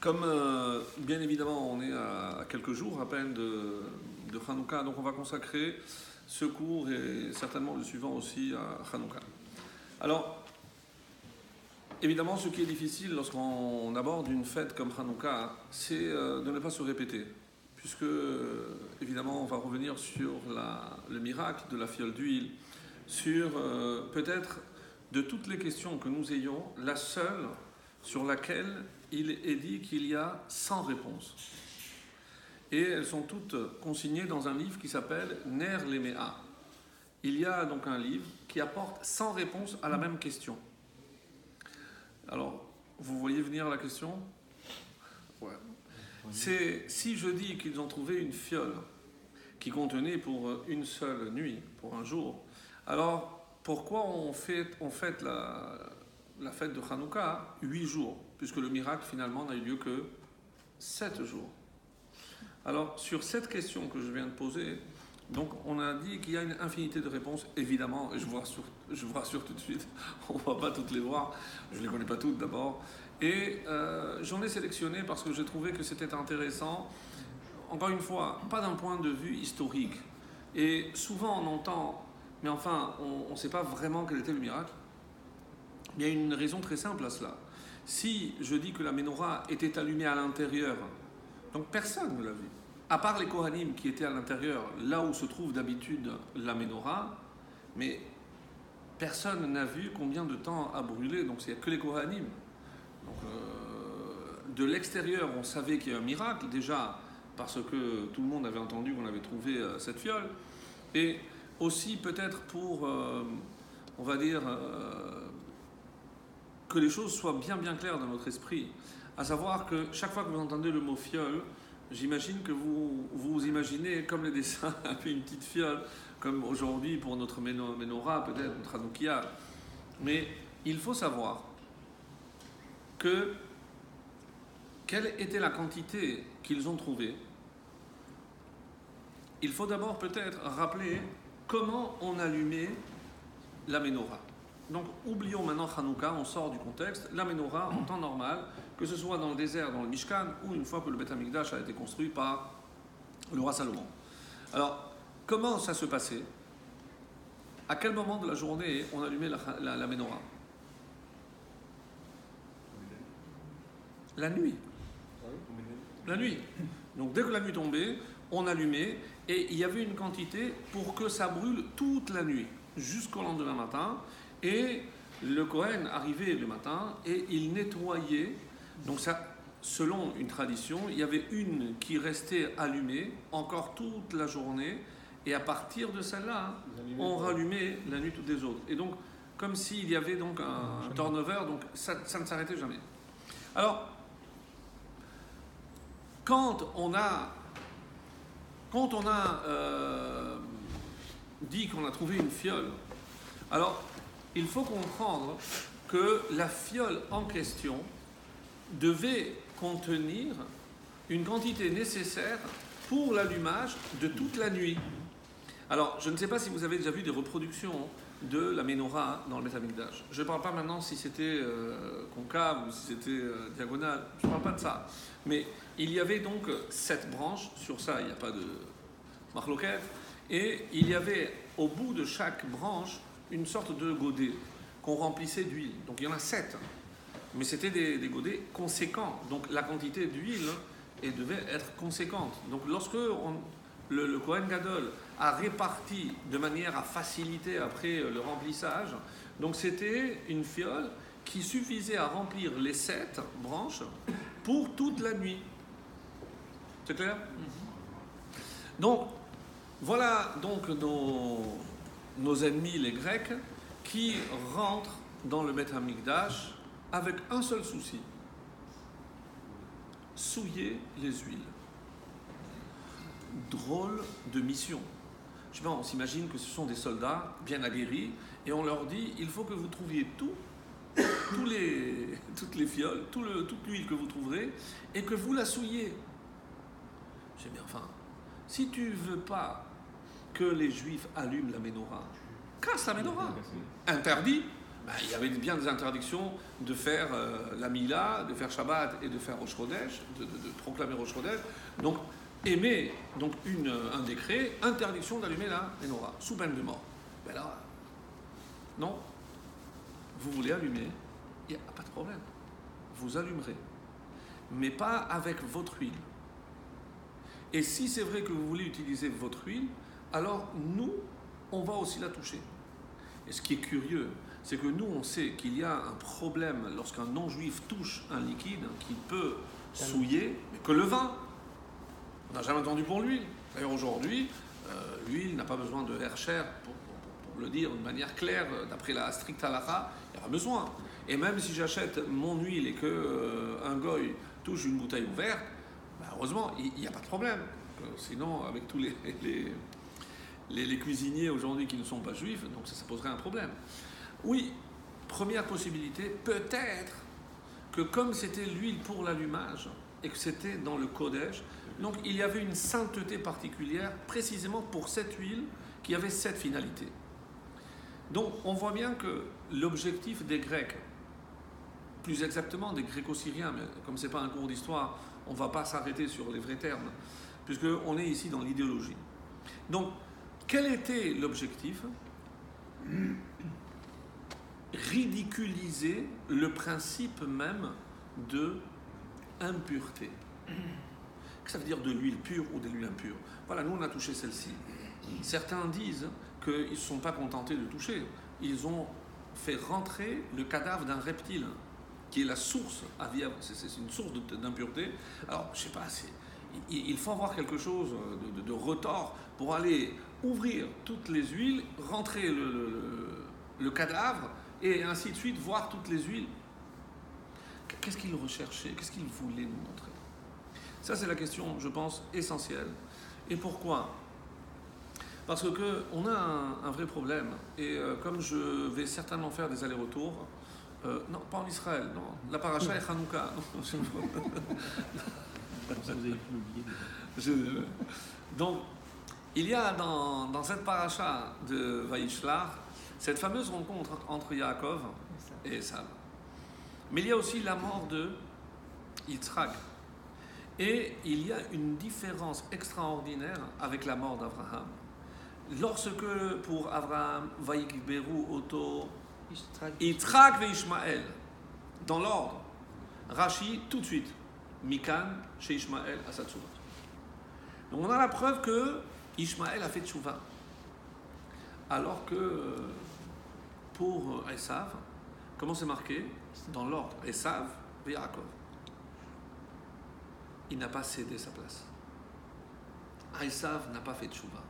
Comme bien évidemment on est à quelques jours à peine de Hanouka, donc on va consacrer ce cours et certainement le suivant aussi à Hanouka. Alors, évidemment, ce qui est difficile lorsqu'on aborde une fête comme Hanouka, c'est de ne pas se répéter. Puisque, évidemment, on va revenir sur le miracle de la fiole d'huile, sur peut-être de toutes les questions que nous ayons, la seule sur laquelle il est dit qu'il y a 100 réponses. Et elles sont toutes consignées dans un livre qui s'appelle Ner Lemea. Il y a donc un livre qui apporte 100 réponses à la même question. Alors, vous voyez venir la question ? Ouais. C'est si je dis qu'ils ont trouvé une fiole qui contenait pour une seule nuit, pour un jour, alors pourquoi on fête la fête de Hanouka 8 jours, puisque le miracle finalement n'a eu lieu que 7 jours. Alors, sur cette question que je viens de poser, donc on a dit qu'il y a une infinité de réponses, évidemment, et je vous rassure tout de suite, on ne va pas toutes les voir, je ne les connais pas toutes d'abord, et j'en ai sélectionné parce que j'ai trouvé que c'était intéressant, encore une fois, pas d'un point de vue historique, et souvent on entend, mais enfin, on ne sait pas vraiment quel était le miracle. Il y a une raison très simple à cela. Si je dis que la menorah était allumée à l'intérieur, donc personne ne l'a vu, à part les Kohanim qui étaient à l'intérieur, là où se trouve d'habitude la menorah, mais personne n'a vu combien de temps a brûlé, donc il n'y a que les Kohanim. Donc, de l'extérieur, on savait qu'il y a un miracle, déjà parce que tout le monde avait entendu qu'on avait trouvé cette fiole, et aussi peut-être pour, on va dire, que les choses soient bien claires dans notre esprit, à savoir que chaque fois que vous entendez le mot fiole, j'imagine que vous imaginez comme les dessins, un peu une petite fiole, comme aujourd'hui pour notre menorah, peut-être notre Hanoukia. Mais il faut savoir quelle était la quantité qu'ils ont trouvée. Il faut d'abord peut-être rappeler comment on allumait la menorah. Donc, oublions maintenant Hanouka, on sort du contexte. La menorah, en temps normal, que ce soit dans le désert, dans le Mishkan, ou une fois que le Beth Amikdash a été construit par le roi Salomon. Alors, comment ça se passait ? À quel moment de la journée on allumait la menorah ? La nuit. La nuit. Donc, dès que la nuit tombait, on allumait, et il y avait une quantité pour que ça brûle toute la nuit, jusqu'au lendemain matin. Et le Kohen arrivait le matin et il nettoyait. Donc ça, selon une tradition, il y avait une qui restait allumée encore toute la journée. Et à partir de celle-là, on rallumait la nuit toutes les autres. Et donc, comme s'il y avait donc un turnover, donc ça ne s'arrêtait jamais. Alors, quand on a dit qu'on a trouvé une fiole, alors il faut comprendre que la fiole en question devait contenir une quantité nécessaire pour l'allumage de toute la nuit. Alors, je ne sais pas si vous avez déjà vu des reproductions de la menorah dans le Beth Amikdash. Je ne parle pas maintenant si c'était concave ou si c'était diagonale, je ne parle pas de ça. Mais il y avait donc 7 branches, sur ça il n'y a pas de marloquette, et il y avait au bout de chaque branche une sorte de godet qu'on remplissait d'huile. Donc il y en a 7, mais c'était des godets conséquents. Donc la quantité d'huile devait être conséquente. Donc lorsque le Kohen Gadol a réparti de manière à faciliter après le remplissage, donc c'était une fiole qui suffisait à remplir les 7 branches pour toute la nuit. C'est clair ? Donc voilà donc nos ennemis les Grecs qui rentrent dans le Beth Amikdash avec un seul souci: souiller les huiles. Drôle de mission. Je sais pas, on s'imagine que ce sont des soldats bien aguerris et on leur dit: il faut que vous trouviez toutes les fioles, toute l'huile que vous trouverez et que vous la souillez. Je dis: mais enfin, si tu veux pas que les Juifs allument la menorah, casse la menorah. Interdit. il y avait bien des interdictions de faire la Mila, de faire Shabbat et de faire Rosh Chodesh, de proclamer Rosh Chodesh. Donc, donc un décret, interdiction d'allumer la menorah, sous peine de mort. Ben là, non, vous voulez allumer, il n'y a pas de problème. Vous allumerez, mais pas avec votre huile. Et si c'est vrai que vous voulez utiliser votre huile, alors nous, on va aussi la toucher. Et ce qui est curieux, c'est que nous, on sait qu'il y a un problème lorsqu'un non-juif touche un liquide qui peut souiller, mais que le vin. On n'a jamais entendu pour l'huile. D'ailleurs, aujourd'hui, l'huile n'a pas besoin de Hercher, pour le dire de manière claire, d'après la stricte halakha, il n'y a pas besoin. Et même si j'achète mon huile et qu'un goy touche une bouteille ouverte, heureusement, il n'y a pas de problème. Sinon, avec tous les cuisiniers aujourd'hui qui ne sont pas juifs, donc ça poserait un problème. Oui, première possibilité, peut-être que comme c'était l'huile pour l'allumage et que c'était dans le Kodesh, donc il y avait une sainteté particulière précisément pour cette huile qui avait cette finalité. Donc on voit bien que l'objectif des Grecs, plus exactement des Gréco-Syriens, mais comme ce n'est pas un cours d'histoire, on ne va pas s'arrêter sur les vrais termes, puisqu'on est ici dans l'idéologie. Donc, quel était l'objectif ? Ridiculiser le principe même de impureté. Qu'est-ce que ça veut dire de l'huile pure ou de l'huile impure ? Voilà, nous on a touché celle-ci. Certains disent qu'ils ne se sont pas contentés de toucher. Ils ont fait rentrer le cadavre d'un reptile, qui est la source à vivre. C'est une source d'impureté. Alors, je ne sais pas, il faut avoir quelque chose de retors pour aller ouvrir toutes les huiles, rentrer le cadavre, et ainsi de suite, voir toutes les huiles. Qu'est-ce qu'il recherchait ? Qu'est-ce qu'il voulait nous montrer ? Ça, c'est la question, je pense, essentielle. Et pourquoi ? Parce qu'on a un vrai problème. Et comme je vais certainement faire des allers-retours, non, pas en Israël, non. La paracha est Hanouka. Vous avez oublié. Donc, il y a dans cette paracha de Vaïshlach cette fameuse rencontre entre Yaakov et Esav. Mais il y a aussi la mort de Yitzhak. Et il y a une différence extraordinaire avec la mort d'Abraham. Lorsque pour Abraham, Vaïkberu Oto, Yitzhak et Ishmaël, dans l'ordre, Rashi tout de suite, Mikan chez Ishmaël à sa tchouva. Donc on a la preuve que Ishmaël a fait tchouva. Alors que pour Esav, comment c'est marqué ? Dans l'ordre, Esav et Yaakov. Il n'a pas cédé sa place. Esav n'a pas fait tchouva.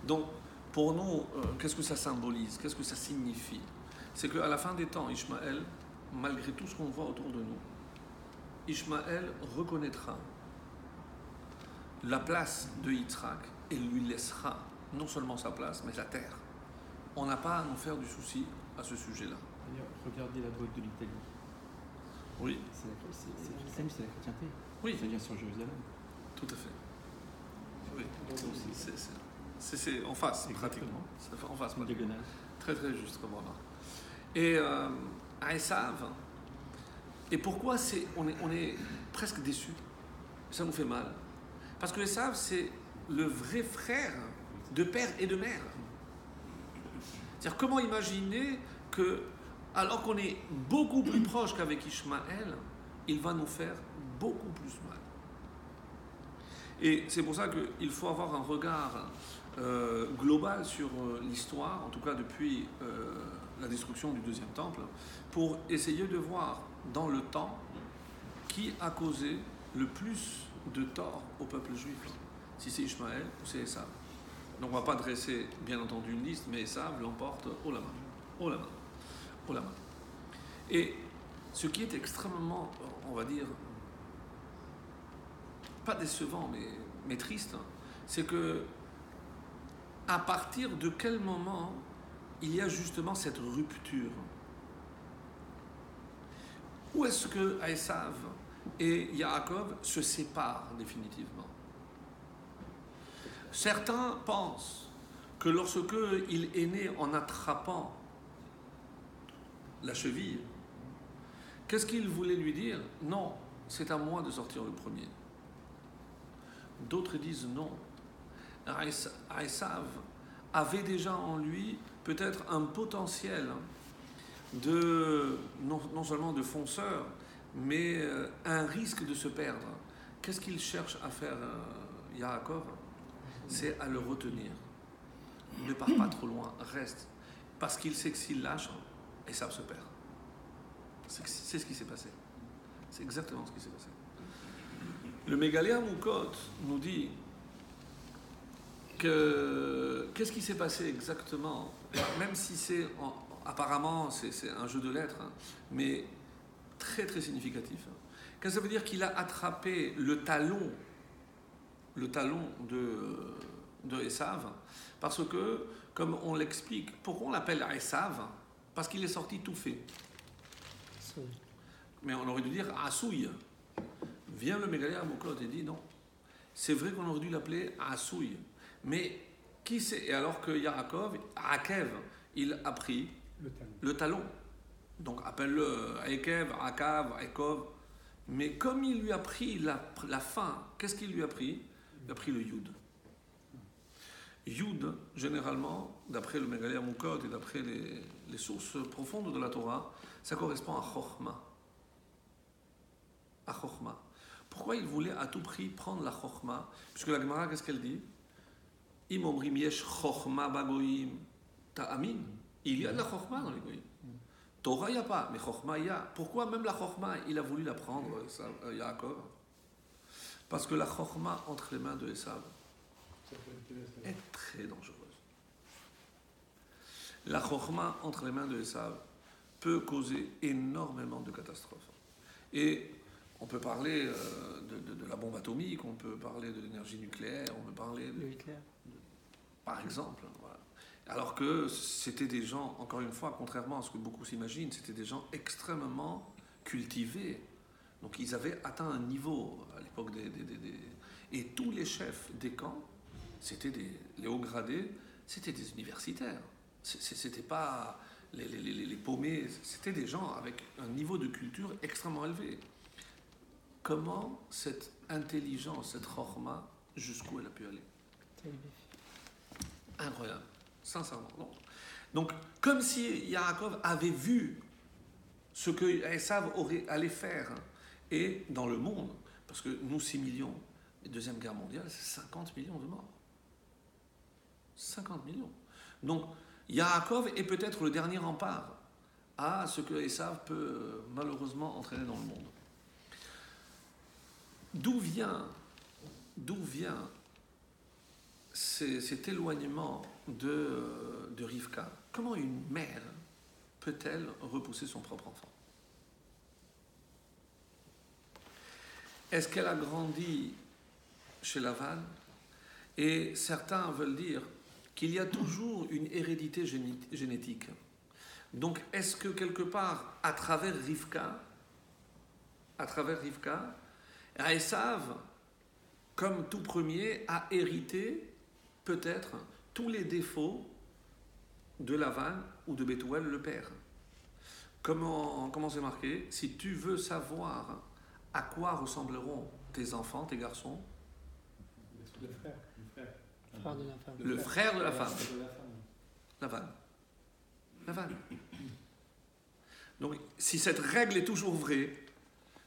Donc, pour nous, qu'est-ce que ça symbolise ? Qu'est-ce que ça signifie ? C'est qu'à la fin des temps, Ishmaël, malgré tout ce qu'on voit autour de nous, Ishmaël reconnaîtra la place de Yitzhak et lui laissera non seulement sa place, mais la terre. On n'a pas à nous faire du souci à ce sujet-là. D'ailleurs, regardez la botte de l'Italie. Oui. C'est la chrétienté. Oui. Ça vient sur Jérusalem. Tout à fait. Oui. C'est en face, pratiquement. C'est en face. Diagonale. Très très juste comme remarque. Et à Esav, et pourquoi on est presque déçus ? Ça nous fait mal. Parce que Esav, c'est le vrai frère de père et de mère. C'est-à-dire, comment imaginer que, alors qu'on est beaucoup plus proche qu'avec Ishmaël, il va nous faire beaucoup plus mal. Et c'est pour ça qu'il faut avoir un regard global sur l'histoire, en tout cas depuis la destruction du deuxième temple, pour essayer de voir dans le temps qui a causé le plus de tort au peuple juif, si c'est Ishmaël ou c'est Esav. Donc on ne va pas dresser, bien entendu, une liste, mais Esav l'emporte haut la main. Et ce qui est extrêmement, on va dire, pas décevant, mais triste, c'est que à partir de quel moment il y a justement cette rupture ? Où est-ce que Esav et Yaakov se séparent définitivement ? Certains pensent que lorsque il est né en attrapant la cheville. Qu'est-ce qu'il voulait lui dire? Non, c'est à moi de sortir le premier. D'autres disent non. Esav avait déjà en lui peut-être un potentiel de, non seulement de fonceur, mais un risque de se perdre. Qu'est-ce qu'il cherche à faire, Yaakov? C'est à le retenir. Ne pars pas trop loin, reste. Parce qu'il sait que s'il lâche, Esav se perd. C'est ce qui s'est passé. C'est exactement ce qui s'est passé. Le Mégaléa Moukot nous dit que qu'est-ce qui s'est passé exactement, même si c'est apparemment c'est un jeu de lettres, hein, mais très très significatif. Qu'est-ce que ça veut dire? Qu'il a attrapé le talon de Esav, parce que, comme on l'explique, pourquoi on l'appelle Esav? Parce qu'il est sorti tout fait. Mais on aurait dû dire Asouï. Vient le Mégaléa Moukot et dit non. C'est vrai qu'on aurait dû l'appeler Asouï. Mais qui sait? Et alors que Yaakov, Akev, il a pris le talon. Donc appelle-le Akev, Akav, Ekov. Mais comme il lui a pris la fin, qu'est-ce qu'il lui a pris? Il a pris le Yud. Yud, généralement, d'après le Mégaléa Moukot et d'après les sources profondes de la Torah, ça correspond à Chochma. À Chochma. Pourquoi il voulait à tout prix prendre la Chochma? Puisque la Gemara, qu'est-ce qu'elle dit? Im omrim yesh Chochma bagoyim ta'amin. Il y a de la Chochma dans les goyim. Torah, il n'y a pas, mais Chochma, il y a. Pourquoi même la Chochma, il a voulu la prendre, Yaakov? Parce que la Chochma entre les mains de Esav est très dangereuse. La Chochma entre les mains de Esav peut causer énormément de catastrophes. Et on peut parler de la bombe atomique, on peut parler de l'énergie nucléaire, on peut parler de Hitler, par exemple. Voilà. Alors que c'était des gens, encore une fois, contrairement à ce que beaucoup s'imaginent, c'était des gens extrêmement cultivés. Donc ils avaient atteint un niveau à l'époque et tous les chefs des camps, c'était les hauts gradés, c'était des universitaires. C'était pas les paumés, c'était des gens avec un niveau de culture extrêmement élevé. Comment cette intelligence, cette chorma, jusqu'où elle a pu aller? Incroyable, sincèrement. Non. Donc, comme si Yaakov avait vu ce que Esav allait faire, et dans le monde, parce que nous, 6 millions, la Deuxième Guerre mondiale, c'est 50 millions de morts. 50 millions. Donc, Yaakov est peut-être le dernier rempart à ce que Esav peut malheureusement entraîner dans le monde. D'où vient cet éloignement de Rivka? Comment une mère peut-elle repousser son propre enfant? Est-ce qu'elle a grandi chez Lavan? Et certains veulent dire qu'il y a toujours une hérédité génétique. Donc, est-ce que quelque part, à travers Rivka, Esav, comme tout premier, a hérité peut-être tous les défauts de Lavan ou de Bethuel, le père. Comment c'est marqué? Si tu veux savoir à quoi ressembleront tes enfants, tes garçons, le frère de la femme. Lavan. Donc, si cette règle est toujours vraie,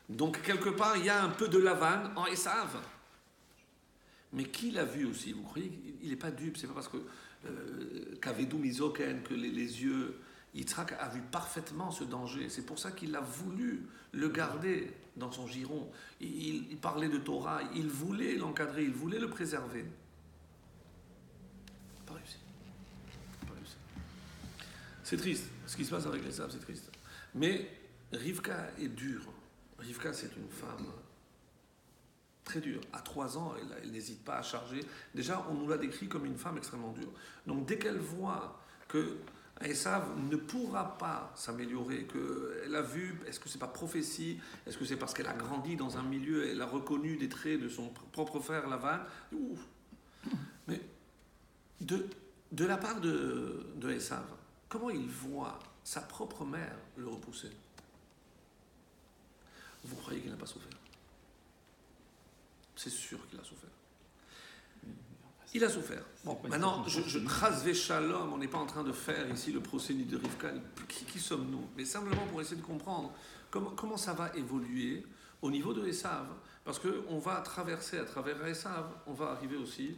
donc quelque part, il y a un peu de Lavan en Esav. Mais qui l'a vu aussi? Vous croyez qu'il n'est pas dupe? C'est pas parce que Kavedou Mizoken, que les yeux... Yitzhak a vu parfaitement ce danger. C'est pour ça qu'il a voulu le garder dans son giron. Il parlait de Torah, il voulait l'encadrer, il voulait le préserver. Pas réussi. C'est triste. Ce qui se passe avec Esav, c'est triste. Mais Rivka est dure. Rivka, c'est une femme très dure. À 3 ans, elle n'hésite pas à charger. Déjà, on nous l'a décrit comme une femme extrêmement dure. Donc, dès qu'elle voit que Esav ne pourra pas s'améliorer, qu'elle a vu, est-ce que c'est pas prophétie, est-ce que c'est parce qu'elle a grandi dans un milieu, elle a reconnu des traits de son propre frère Lavan, ouf. Mais de la part de Esav, comment il voit sa propre mère le repoussait. Vous croyez qu'il n'a pas souffert? C'est sûr qu'il a souffert. Il a souffert. Bon, maintenant, Chasvé Shalom, on n'est pas en train de faire ici le procédé de Rivka. Qui sommes-nous? Mais simplement pour essayer de comprendre comment ça va évoluer au niveau de Esav. Parce qu'on va traverser à travers Esav, on va arriver aussi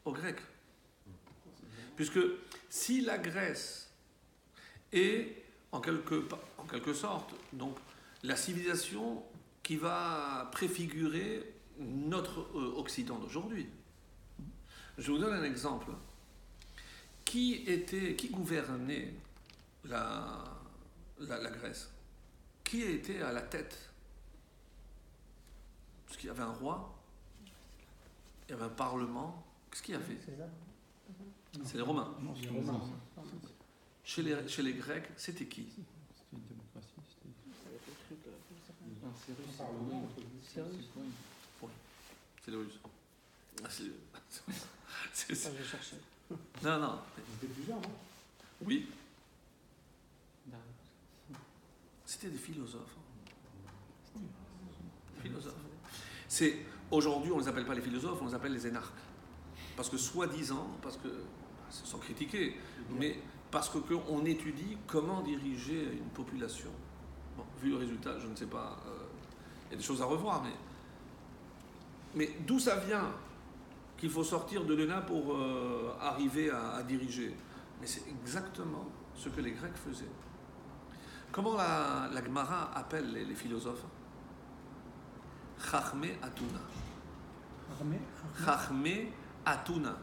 aux Grecs. Puisque si la Grèce est en quelque sorte donc, la civilisation qui va préfigurer notre Occident d'aujourd'hui. Je vous donne un exemple. Qui gouvernait la Grèce? Qui était à la tête? Parce qu'il y avait un roi, il y avait un parlement. Qu'est-ce qu'il y avait? C'est les Romains. Non, c'est les Romains. Chez les Grecs, c'était qui? C'était une démocratie. C'est russe. Oui, c'est les Russes. Je cherchais. Non. C'était plusieurs, non? Oui. C'était des philosophes. Aujourd'hui, on ne les appelle pas les philosophes, on les appelle les énarques. Parce que soi-disant, sans critiquer, mais parce qu'on étudie comment diriger une population. Bon, vu le résultat, je ne sais pas, il y a des choses à revoir, mais d'où ça vient qu'il faut sortir de l'ENA pour arriver à diriger? Mais c'est exactement ce que les Grecs faisaient. Comment la Gemara appelle les philosophes? Chachmé Atuna. Chachmé Atuna.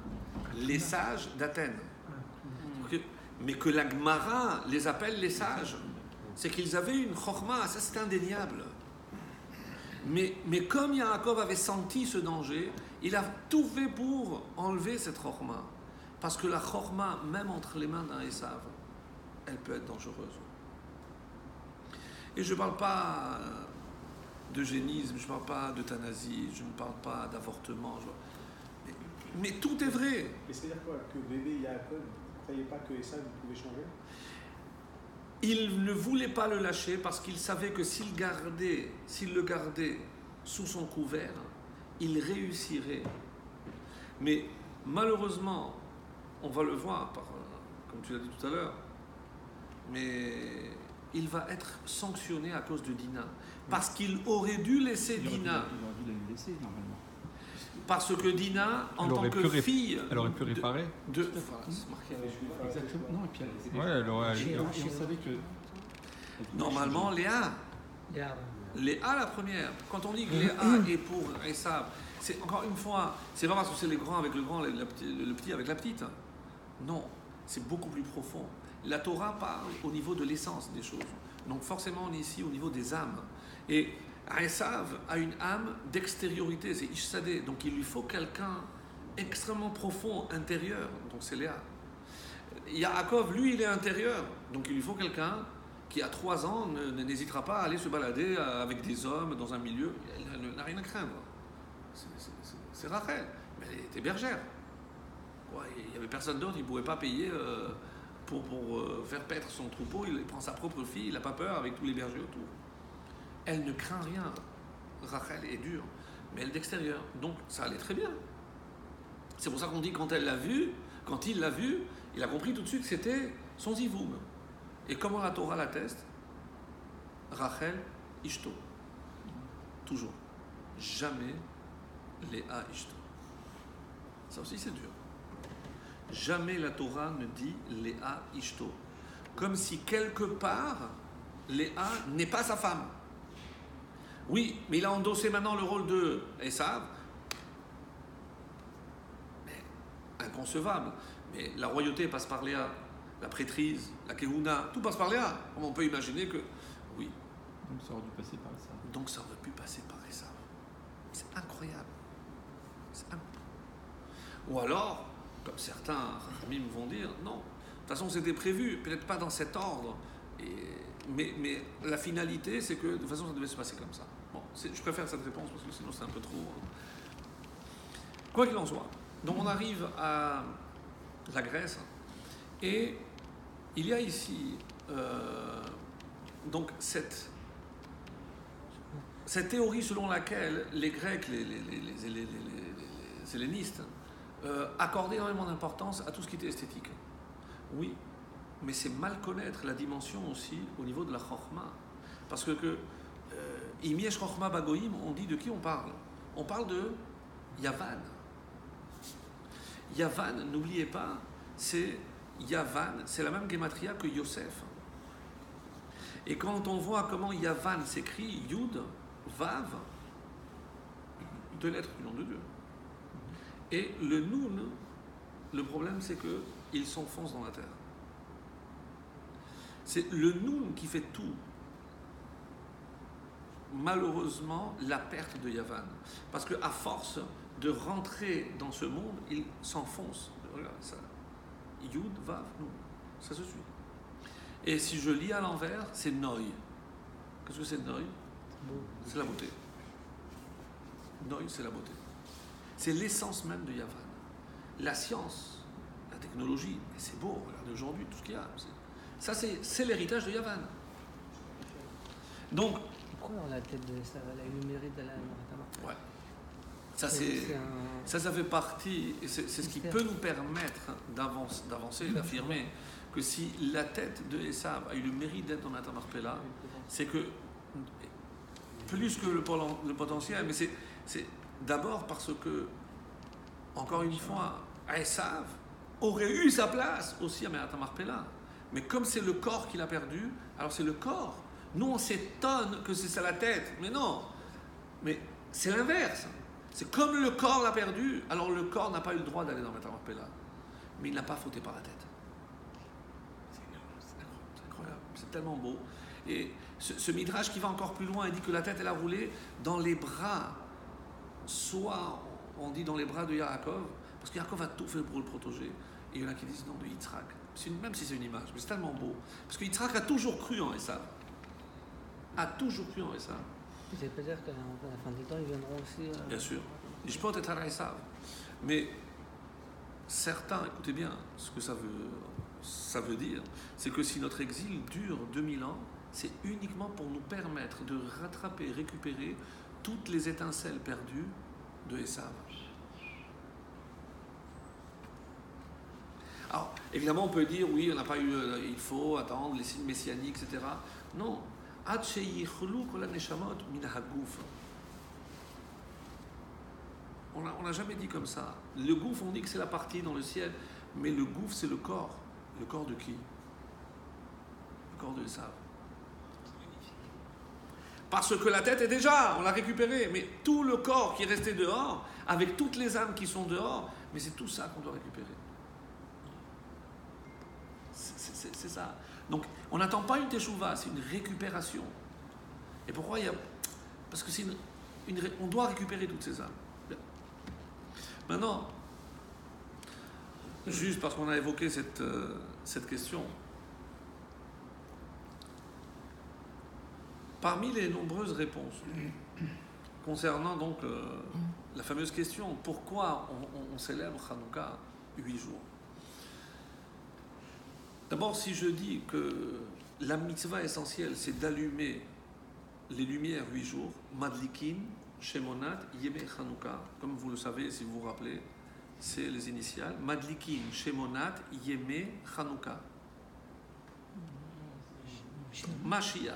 Les sages d'Athènes. Mais que la Gemara les appelle les sages, c'est qu'ils avaient une chorma, ça c'est indéniable. Mais comme Yaakov avait senti ce danger, il a tout fait pour enlever cette chorma. Parce que la chorma, même entre les mains d'un Esav, elle peut être dangereuse. Et je ne parle pas d'eugénisme, je ne parle pas d'euthanasie, je ne parle pas d'avortement. Mais tout est vrai. Mais c'est-à-dire quoi? Que bébé Yaakov ne croyait pas que Esav pouvait changer? Il ne voulait pas le lâcher parce qu'il savait que s'il le gardait sous son couvert, il réussirait. Mais malheureusement, on va le voir, comme tu l'as dit tout à l'heure, mais il va être sanctionné à cause de Dina. Parce qu'il aurait dû laisser Dina. Il aurait dû la laisser, normalement. Parce que Dina, en tant que fille... Elle aurait pu réparer. Voilà, c'est marqué. Exactement. Non, et puis elle on savait que... Normalement, Léa, la première. Quand on dit que Léa est pour Esav, c'est encore une fois, c'est pas parce que c'est les grands avec le grand, le petit avec la petite. Non, c'est beaucoup plus profond. La Torah parle au niveau de l'essence des choses. Donc forcément, on est ici au niveau des âmes. Et Esav a une âme d'extériorité, c'est Ishsadé. Donc il lui faut quelqu'un extrêmement profond, intérieur. Donc c'est Léa. Yaakov, lui, il est intérieur. Donc il lui faut quelqu'un qui, à 3 ans, n'hésitera pas à aller se balader avec des hommes dans un milieu. Elle n'a rien à craindre. C'est Rachel. Mais elle était bergère. Il n'y avait personne d'autre, il ne pouvait pas payer pour faire paître son troupeau. Il prend sa propre fille, il n'a pas peur avec tous les bergers autour. Elle ne craint rien. Rachel est dure, mais elle d'extérieur. Donc ça allait très bien. C'est pour ça qu'on dit quand il l'a vu, il a compris tout de suite que c'était son zivoum. Et comment la Torah l'atteste? Rachel Ishto. Toujours. Jamais Léa Ishto. Ça aussi c'est dur. Jamais la Torah ne dit Léa Ishto. Comme si quelque part, Léa n'est pas sa femme. Oui, mais il a endossé maintenant le rôle de Esav. Mais inconcevable. Mais la royauté passe par Léa. La prêtrise, la Kehuna, tout passe par Léa. On peut imaginer que, oui. Donc ça aurait dû passer par ça. Donc ça aurait pu passer par Esav. C'est incroyable. Ou alors, comme certains Rachamim vont dire, non. De toute façon, c'était prévu, peut-être pas dans cet ordre. Mais la finalité, c'est que de toute façon, ça devait se passer comme ça. Bon, je préfère cette réponse parce que sinon, c'est un peu trop. Quoi qu'il en soit. Donc, on arrive à la Grèce et il y a ici donc cette théorie selon laquelle les Grecs, les hellénistes, accordaient énormément d'importance à tout ce qui était esthétique. Oui, mais c'est mal connaître la dimension aussi au niveau de la Chokhmah. Parce que Imiesh Chokhmah Bagoïm, on dit de qui on parle? On parle de Yavan. Yavan, n'oubliez pas, c'est Yavan, c'est la même gématria que Yosef. Et quand on voit comment Yavan s'écrit, Yud, Vav, 2 lettres du nom de Dieu. Et le Nun, le problème c'est qu'il s'enfonce dans la terre. C'est le Nun qui fait tout. Malheureusement, la perte de Yavan. Parce qu'à force de rentrer dans ce monde, il s'enfonce. Regarde ça. Yud, Vav, Nun. Ça se suit. Et si je lis à l'envers, c'est Noï. Qu'est-ce que c'est Noï? C'est la beauté. Noï, c'est la beauté. C'est l'essence même de Yavan. La science, la technologie, et c'est beau, regardez aujourd'hui tout ce qu'il y a. Ça, c'est l'héritage de Yavan. Donc, pourquoi alors la tête de ça, elle a eu le mérite d'aller à ouais. Ça fait partie, et c'est ce qui peut nous permettre d'avancer et d'affirmer que si la tête de Esav a eu le mérite d'être dans la Tamarpella, c'est que, plus que le potentiel, mais c'est d'abord parce que, encore une fois, Esav aurait eu sa place aussi à Mérata Marpella. Mais comme c'est le corps qu'il a perdu, alors c'est le corps. Nous, on s'étonne que c'est ça la tête. Mais non. Mais c'est l'inverse. C'est comme le corps l'a perdu, alors le corps n'a pas eu le droit d'aller dans Mérata Marpella. Mais il n'a pas fauté par la tête. C'est incroyable. C'est tellement beau. Et ce midrash qui va encore plus loin, il dit que la tête, elle a roulé dans les bras. Soit, on dit dans les bras de Yaakov, parce que Yaakov a tout fait pour le protéger. Et il y en a qui disent non, de Yitzhak. Même si c'est une image, mais c'est tellement beau. Parce que Yitzhak a toujours cru en Esav. A toujours cru en Esav. Ça veut pas dire qu'à la fin des temps, ils viendront aussi... Bien sûr. Je peux être à Esav. Mais certains, écoutez bien, ce que ça veut dire, c'est que si notre exil dure 2000 ans, c'est uniquement pour nous permettre de rattraper, récupérer toutes les étincelles perdues de Esav. Alors, évidemment, on peut dire, oui, on n'a pas eu, il faut attendre les signes messianiques, etc. Non. On n'a jamais dit comme ça. Le gouffre, on dit que c'est la partie dans le ciel, mais le gouffre, c'est le corps. Le corps de qui? Le corps de Esav. Parce que la tête est déjà, on l'a récupérée, mais tout le corps qui est resté dehors, avec toutes les âmes qui sont dehors, mais c'est tout ça qu'on doit récupérer. C'est ça. Donc, on n'attend pas une teshuva, c'est une récupération. Et pourquoi il y a... Parce que c'est on doit récupérer toutes ces âmes. Maintenant, juste parce qu'on a évoqué cette question, parmi les nombreuses réponses concernant donc la fameuse question pourquoi on célèbre Hanouka 8 jours. D'abord, si je dis que la mitzvah essentielle, c'est d'allumer les lumières 8 jours, Madlikin, Shemonat, Yeme Hanouka, comme vous le savez, si vous vous rappelez, c'est les initiales, Madlikin, Shemonat, Yeme Hanouka. Mashiach.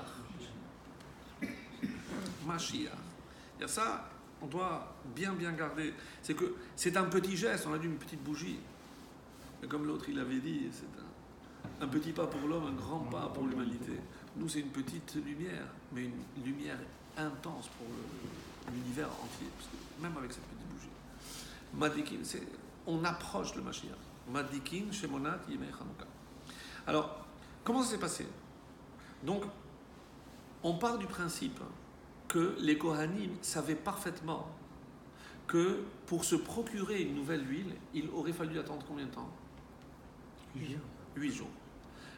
Et ça, on doit bien garder. C'est que c'est un petit geste, on a dit une petite bougie. Mais comme l'autre il avait dit, c'est un petit pas pour l'homme, un grand pas pour l'humanité. Nous, c'est une petite lumière, mais une lumière intense pour l'univers entier. Parce que même avec cette petite bougie. Madlikin, on approche le Mashiach. Madlikin, Shemonat, Yemei Hanouka. Alors, comment ça s'est passé? Donc, on part du principe que les Kohanim savaient parfaitement que pour se procurer une nouvelle huile, il aurait fallu attendre combien de temps? 8 jours.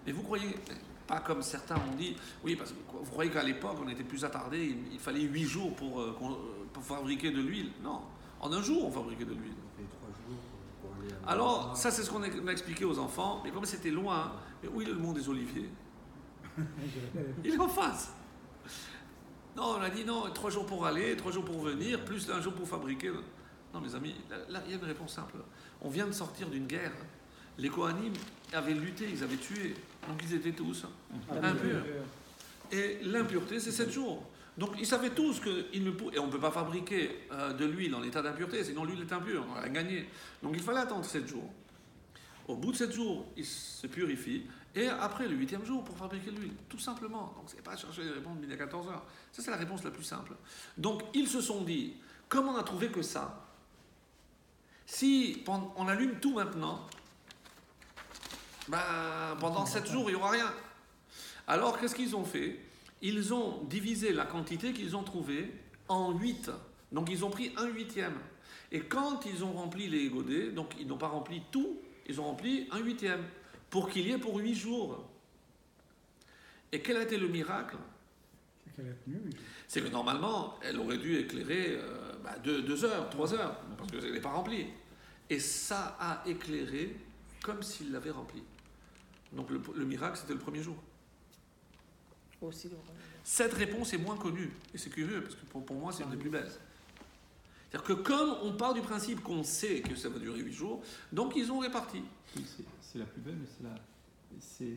Mais vous croyez, pas comme certains ont dit, oui, parce que vous croyez qu'à l'époque, on était plus attardé, il fallait 8 jours pour fabriquer de l'huile? Non, en un jour, on fabriquait de l'huile. Alors, ça, c'est ce qu'on a expliqué aux enfants, mais comme c'était loin, mais où est le mont des Oliviers? Il est en face. Non, on a dit non, 3 jours pour aller, 3 jours pour venir, plus 1 jour pour fabriquer. Non, mes amis, là, il y a une réponse simple. On vient de sortir d'une guerre. Les Kohanim avaient lutté, ils avaient tué. Donc ils étaient tous impurs. Et l'impureté, c'est 7 jours. Donc ils savaient tous qu'ils ne pouvaient. Et on ne peut pas fabriquer de l'huile en état d'impureté, sinon l'huile est impure, on a gagné. Donc il fallait attendre 7 jours. Au bout de 7 jours, ils se purifient. Et après le 8e jour pour fabriquer l'huile, tout simplement. Donc c'est pas chercher les réponses midi à 14h. Ça c'est la réponse la plus simple. Donc ils se sont dit, comme on n'a trouvé que ça, si on allume tout maintenant, pendant 7 jours il n'y aura rien. Alors qu'est-ce qu'ils ont fait? Ils ont divisé la quantité qu'ils ont trouvée en 8. Donc ils ont pris 1/8. Et quand ils ont rempli les godets, donc ils n'ont pas rempli tout, ils ont rempli 1/8. Pour qu'il y ait pour 8 jours. Et quel a été le miracle? C'est qu'elle a tenu, oui. C'est que normalement, elle aurait dû éclairer 2 heures, 3 heures, parce qu'elle n'est pas remplie. Et ça a éclairé comme s'il l'avait rempli. Donc le miracle, c'était le premier jour. Aussi, Cette réponse est moins connue. Et c'est curieux, parce que pour moi, c'est une des plus belles. C'est-à-dire que comme on part du principe qu'on sait que ça va durer 8 jours, donc ils ont réparti. Oui, c'est la plus belle, mais c'est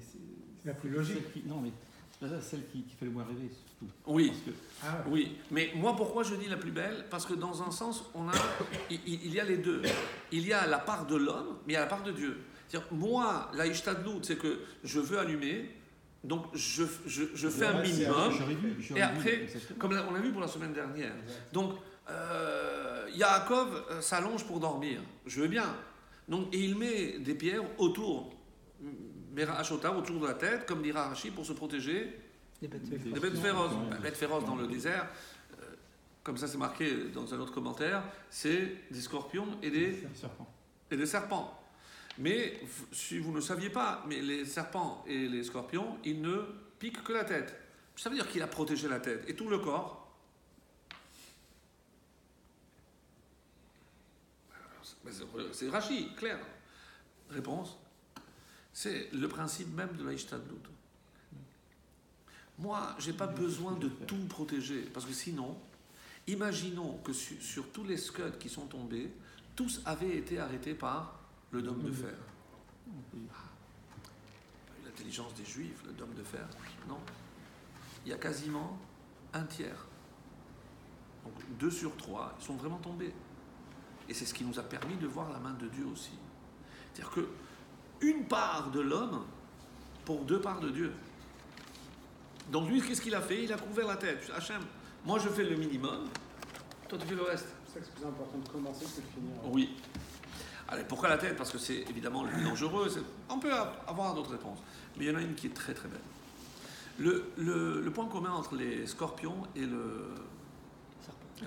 la plus logique. Non, mais celle qui fait le moins rêver, surtout. Oui. Parce que, Oui, mais moi pourquoi je dis la plus belle? Parce que dans un sens, il y a les deux. Il y a la part de l'homme, mais il y a la part de Dieu. C'est-à-dire, moi, la ishtadlout, c'est que je veux allumer, donc je fais un minimum, et après, comme on l'a vu pour la semaine dernière, donc Yaakov s'allonge pour dormir, je veux bien, donc, et il met des pierres autour, autour de la tête, comme dira Rashi, pour se protéger des bêtes des bêtes féroces. Bêtes féroces dans le désert, comme ça c'est marqué dans un autre commentaire, c'est des scorpions et des serpents. Mais si vous ne saviez pas, mais les serpents et les scorpions, ils ne piquent que la tête. Ça veut dire qu'il a protégé la tête et tout le corps. C'est Rashi, clair. Réponse, c'est le principe même de la Ishtadlout. Moi, je n'ai pas besoin de tout protéger, parce que sinon, imaginons que sur tous les scuds qui sont tombés, tous avaient été arrêtés par le dôme de fer. L'intelligence des Juifs, le dôme de fer, non. Il y a quasiment 1/3. Donc 2 sur 3, ils sont vraiment tombés. Et c'est ce qui nous a permis de voir la main de Dieu aussi. C'est-à-dire que une part de l'homme pour 2 parts de Dieu. Donc lui, qu'est-ce qu'il a fait? Il a couvert la tête. Hachem, moi je fais le minimum, toi tu fais le reste. C'est ça que c'est plus important de commencer que de finir. Oui. Allez, pourquoi la tête? Parce que c'est évidemment le plus dangereux. On peut avoir d'autres réponses. Mais il y en a une qui est très très belle. Le point commun entre les scorpions et le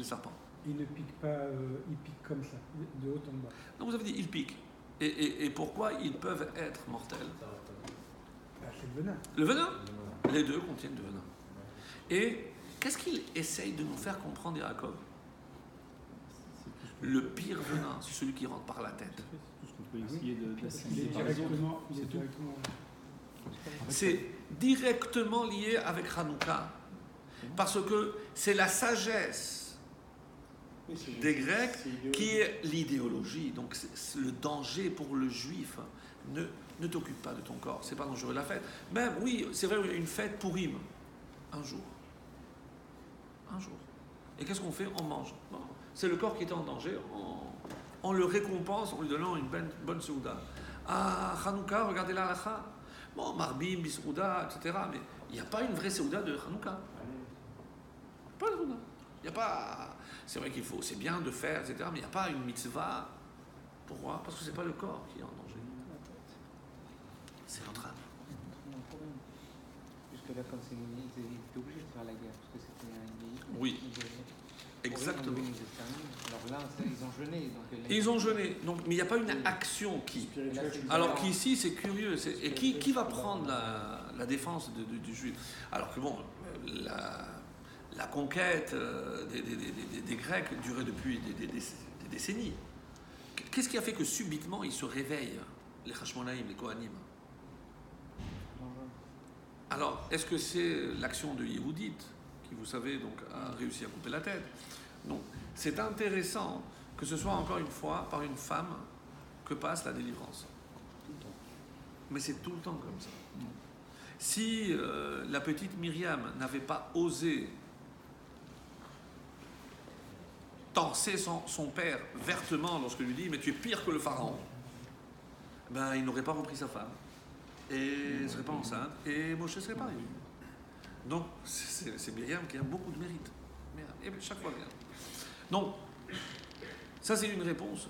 serpent. Ils ne piquent pas, ils piquent comme ça, de haut en bas. Non, vous avez dit ils piquent. Et pourquoi ils peuvent être mortels? C'est le venin. Le venin? Les deux contiennent du venin. Et qu'est-ce qu'il essaye de nous faire comprendre, Yaakov? Le pire venin, c'est celui qui rentre par la tête. C'est tout ce qu'on peut essayer Il est d'assimiler par les autres. directement. C'est directement lié avec Hanouka. Parce que c'est la sagesse des Grecs qui est l'idéologie. Donc c'est le danger pour le juif. Ne t'occupe pas de ton corps, c'est pas dangereux la fête. Même, oui, c'est vrai, il y a une fête pour Purim. Un jour. Et qu'est-ce qu'on fait? On mange. Bon. C'est le corps qui est en danger. On le récompense en lui donnant une bonne souda. À Hanouka, regardez la halakha. Bon, Marbim, Bisouda, etc. Mais il n'y a pas une vraie souda de Hanouka. Pas de souda. Il n'y a pas. C'est vrai qu'il faut, c'est bien de faire, etc. Mais il n'y a pas une mitzvah. Pourquoi? Parce que c'est pas le corps qui est en danger. C'est notre âme. Jusque là, comme c'est une ils étaient obligés de faire la guerre parce que c'était un Oui. Exactement. Alors là, ils ont jeûné. Ils ont jeûné. Donc, mais il n'y a pas une action qui. Alors qu'ici, c'est curieux. Et qui va prendre la défense du juif? Alors que bon, la conquête des Grecs durait depuis des décennies. Qu'est-ce qui a fait que subitement ils se réveillent, les Hashmonaïm, les Kohanim? Alors, est-ce que c'est l'action de Yehudit qui, vous savez, donc, a réussi à couper la tête? Non. C'est intéressant que ce soit encore une fois par une femme que passe la délivrance. Mais c'est tout le temps comme ça. Si la petite Myriam n'avait pas osé torser son père vertement lorsqu'il lui dit « mais tu es pire que le pharaon », ben, il n'aurait pas repris sa femme. Et elle ne serait pas enceinte. Et Moshe ne serait pas arrivé. Donc, c'est Myriam qui a beaucoup de mérite. Et chaque fois, Myriam. Donc, ça c'est une réponse.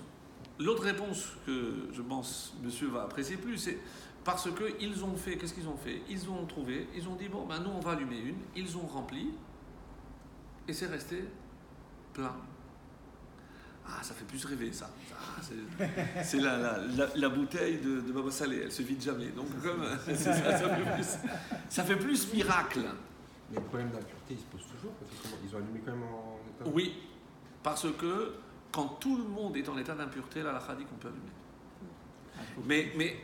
L'autre réponse que je pense monsieur va apprécier plus, c'est parce qu'ils ont fait, qu'est-ce qu'ils ont fait? Ils ont trouvé, ils ont dit, bon, ben nous on va allumer une, ils ont rempli, et c'est resté plein. Ah, ça fait plus rêver, ça. C'est la bouteille de Baba Salé, elle se vide jamais. Donc, comme ça fait plus miracle. Mais le problème d'impureté, il se pose toujours, parce qu'ils ont allumé quand même en état. Oui, parce que quand tout le monde est en état d'impureté, la halakha dit qu'on peut allumer. Mais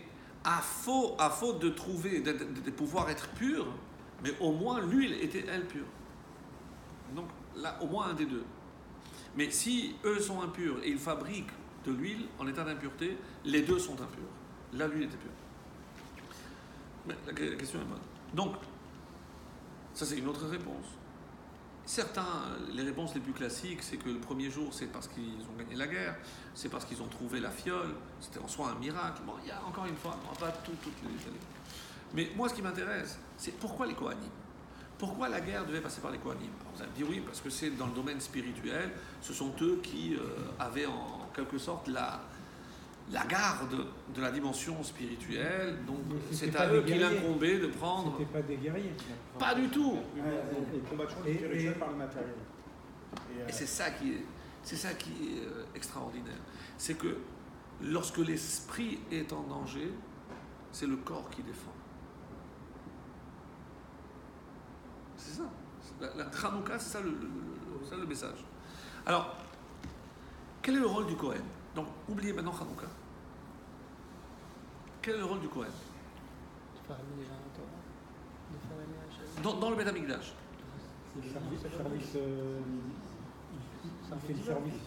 à faute de trouver, de pouvoir être pur, mais au moins l'huile était elle pure. Donc là, au moins un des deux. Mais si eux sont impurs et ils fabriquent de l'huile en état d'impureté, les deux sont impurs. Là, l'huile était pure. Mais la question est bonne. Donc, ça c'est une autre réponse. Les réponses les plus classiques, c'est que le premier jour, c'est parce qu'ils ont gagné la guerre, c'est parce qu'ils ont trouvé la fiole, c'était en soi un miracle. Bon, il y a encore une fois, on va pas toutes les détailler. Mais moi, ce qui m'intéresse, c'est pourquoi les Kohanim? Pourquoi la guerre devait passer par les Kohanim? Vous allez me dire oui, parce que c'est dans le domaine spirituel, ce sont eux qui avaient en quelque sorte la garde de la dimension spirituelle, donc c'est à eux qu'il incombait de prendre... C'était pas des guerriers. Pas du tout. Les combattants étaient dirigés par le matériel. Et c'est ça qui est extraordinaire. C'est que lorsque l'esprit est en danger, c'est le corps qui défend. C'est ça. La Hanouka, c'est ça le message. Alors, quel est le rôle du Kohen? Donc, oubliez maintenant Hanouka. Quel est le rôle du Kohen? De faire aimer les gens à Torah. De faire aimer Hachem. Dans le Beth Amikdash. Il fait le service.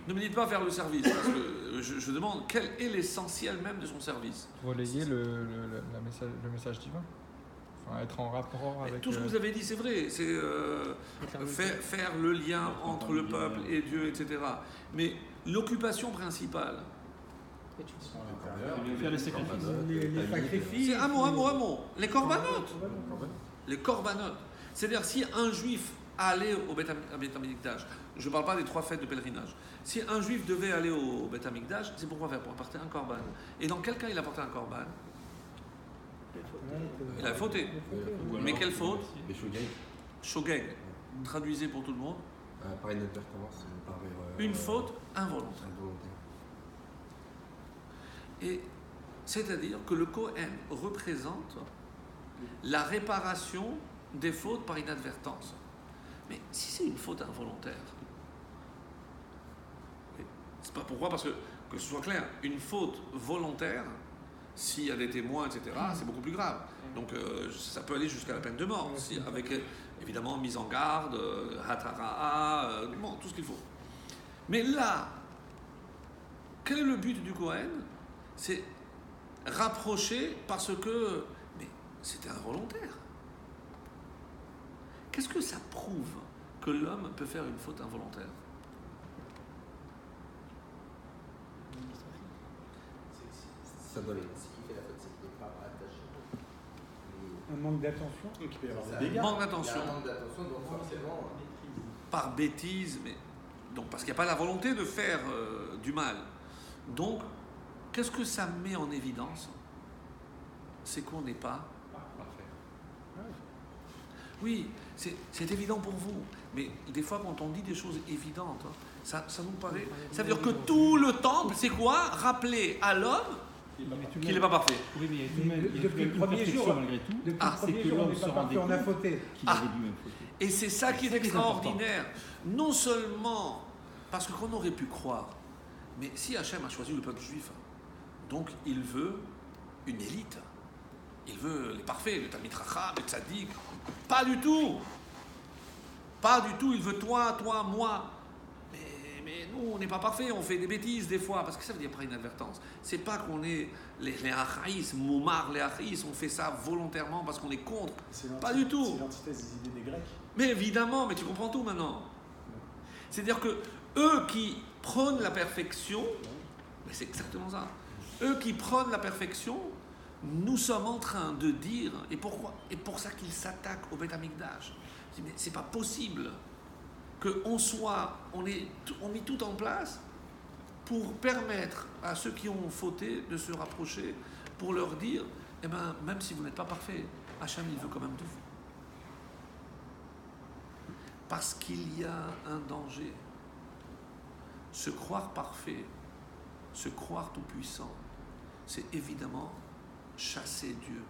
Ne me dites pas faire le service, parce que je demande quel est l'essentiel même de son service. Relayer le message divin. Enfin, être en rapport avec... Tout ce que vous avez dit, c'est vrai. C'est faire le lien entre le peuple et Dieu, etc. Mais l'occupation principale, Faire les sacrifices. Les sacrifices. c'est un mot. Les corbanotes. Les corbanotes. C'est-à-dire, si un juif allait au Beth Amikdash, je ne parle pas des 3 fêtes de pèlerinage, si un juif devait aller au Beth Amikdash, c'est pourquoi faire? Pour apporter un korban. Et dans quel cas il apportait un korban? Il a fauté. Mais quelle faute? Les shogeg. Shogeg. Traduisez pour tout le monde. Par inadvertance, par Une faute involontaire. Et c'est-à-dire que le Kohen représente la réparation des fautes par inadvertance. Mais si c'est une faute involontaire, c'est pas pourquoi, parce que ce soit clair, une faute volontaire, s'il y a des témoins, etc., c'est beaucoup plus grave. Donc ça peut aller jusqu'à la peine de mort, avec évidemment mise en garde, hatara'a, bon, tout ce qu'il faut. Mais là, quel est le but du Kohen? C'est rapprocher parce que... Mais c'était involontaire. Qu'est-ce que ça prouve que l'homme peut faire une faute involontaire? Ça donne. Un manque d'attention. Donc il peut y avoir des dégâts. Manque d'attention. Il y a un manque d'attention, donc forcément. Par bêtise, mais donc parce qu'il n'y a pas la volonté de faire du mal. Donc, qu'est-ce que ça met en évidence? C'est qu'on n'est pas parfait. Oui, c'est évident pour vous, mais des fois quand on dit des choses évidentes, ça nous paraît. Ça veut dire que tout le temple, c'est quoi? Rappeler à l'homme qu'il n'est pas parfait. Oui, mais il y a tout de même, Depuis le premier jour, malgré tout. Depuis Ah, le premier jour, on n'est pas parfait, on a fauté. Qu'il avait lui-même fauté. Et c'est ça qui est extraordinaire. Non seulement parce qu'on aurait pu croire, mais si Hachem a choisi le peuple juif, donc il veut une élite. Il veut les parfaits, le Talmid Chacham, le Tzaddik. Pas du tout. Pas du tout. Il veut toi, moi. Mais nous, on n'est pas parfaits. On fait des bêtises des fois. Parce que ça veut dire par inadvertance. C'est pas qu'on est les achaïs, moumar, les achaïs. On fait ça volontairement parce qu'on est contre. Pas du tout. C'est l'antithèse des idées des Grecs. Mais évidemment, mais tu comprends tout maintenant. C'est-à-dire que eux qui prônent la perfection, mais c'est exactement ça. Eux qui prônent la perfection, nous sommes en train de dire, et pourquoi? Et pour ça qu'ils s'attaquent au Beth Amikdash. Mais c'est pas possible on ait mis tout en place pour permettre à ceux qui ont fauté de se rapprocher, pour leur dire, eh ben, même si vous n'êtes pas parfait, Hachem il veut quand même de vous. Parce qu'il y a un danger. Se croire parfait, se croire tout-puissant, c'est évidemment chasser Dieu.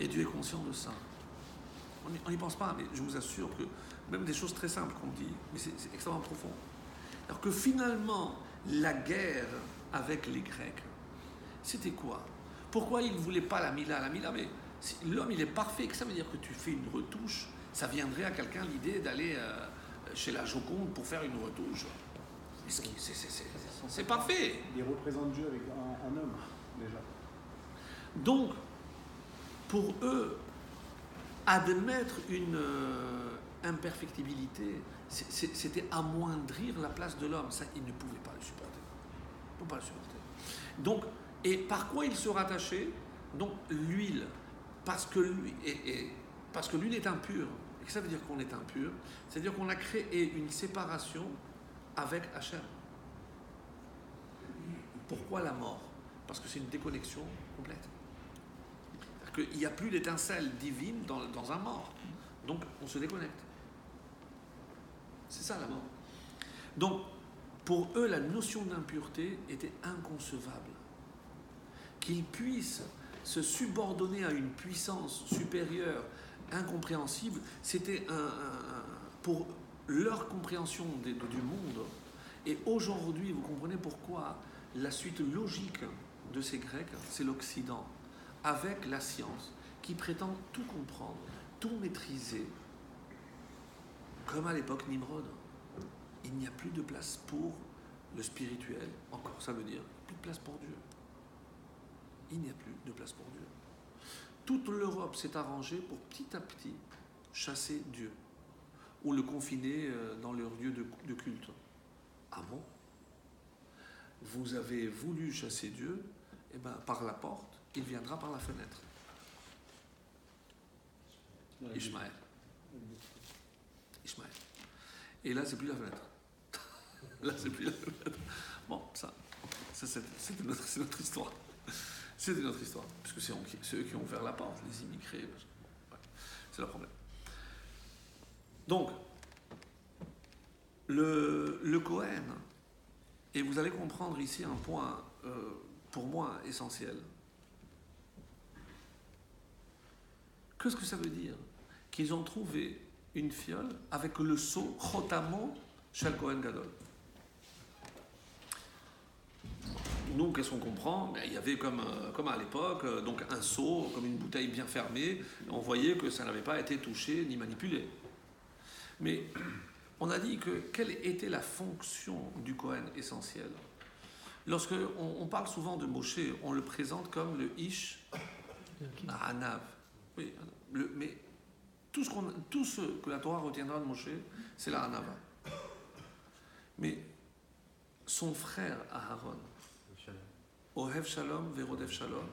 Et Dieu est conscient de ça. On n'y pense pas, mais je vous assure que même des choses très simples qu'on dit, mais c'est extrêmement profond. Alors que finalement, la guerre avec les Grecs, c'était quoi? Pourquoi ils ne voulaient pas la Mila? La Mila, mais si l'homme il est parfait, que ça veut dire que tu fais une retouche, ça viendrait à quelqu'un l'idée d'aller chez la Joconde pour faire une retouche. C'est parfait. Il représente Dieu avec un homme, déjà. Donc, pour eux, admettre une imperfectibilité, c'était amoindrir la place de l'homme. Ça, ils ne pouvaient pas le supporter. Ils ne pouvaient pas le supporter. Donc, et par quoi ils se rattachaient? Donc, l'huile. Parce que l'huile est impure. Et que ça veut dire qu'on est impur? C'est-à-dire qu'on a créé une séparation avec Hachem. Pourquoi la mort? Parce que c'est une déconnexion complète. Il n'y a plus d'étincelle divine dans un mort. Donc, on se déconnecte. C'est ça la mort. Donc, pour eux, la notion d'impureté était inconcevable. Qu'ils puissent se subordonner à une puissance supérieure, incompréhensible, c'était pour leur compréhension du monde. Et aujourd'hui, vous comprenez pourquoi la suite logique de ces Grecs, c'est l'Occident, avec la science, qui prétend tout comprendre, tout maîtriser, comme à l'époque Nimrod. Il n'y a plus de place pour le spirituel, encore ça veut dire, plus de place pour Dieu. Il n'y a plus de place pour Dieu. Toute l'Europe s'est arrangée pour petit à petit chasser Dieu, ou le confiner dans leur lieu de culte. Ah bon? Vous avez voulu chasser Dieu, eh ben, par la porte, il viendra par la fenêtre. Ishmaël. Et là, c'est plus la fenêtre. Là, c'est plus la fenêtre. Bon, ça c'est notre histoire. C'est notre histoire. Puisque c'est eux qui ont ouvert la porte, les immigrés. Ouais, c'est le problème. Donc, le Cohen, et vous allez comprendre ici un point, pour moi, essentiel. Qu'est-ce que ça veut dire? Qu'ils ont trouvé une fiole avec le sceau Chotamo Shel Kohen Gadol. Nous, qu'est-ce qu'on comprend? Il y avait comme à l'époque, donc un seau, comme une bouteille bien fermée. On voyait que ça n'avait pas été touché ni manipulé. Mais on a dit que quelle était la fonction du Kohen essentielle? Lorsque on parle souvent de Moshe, on le présente comme le Ish Hanav. Oui, mais tout ce que la Torah retiendra de Moshe, c'est la Hanava. Mais son frère Aharon, Ohev Shalom, Verodev Shalom,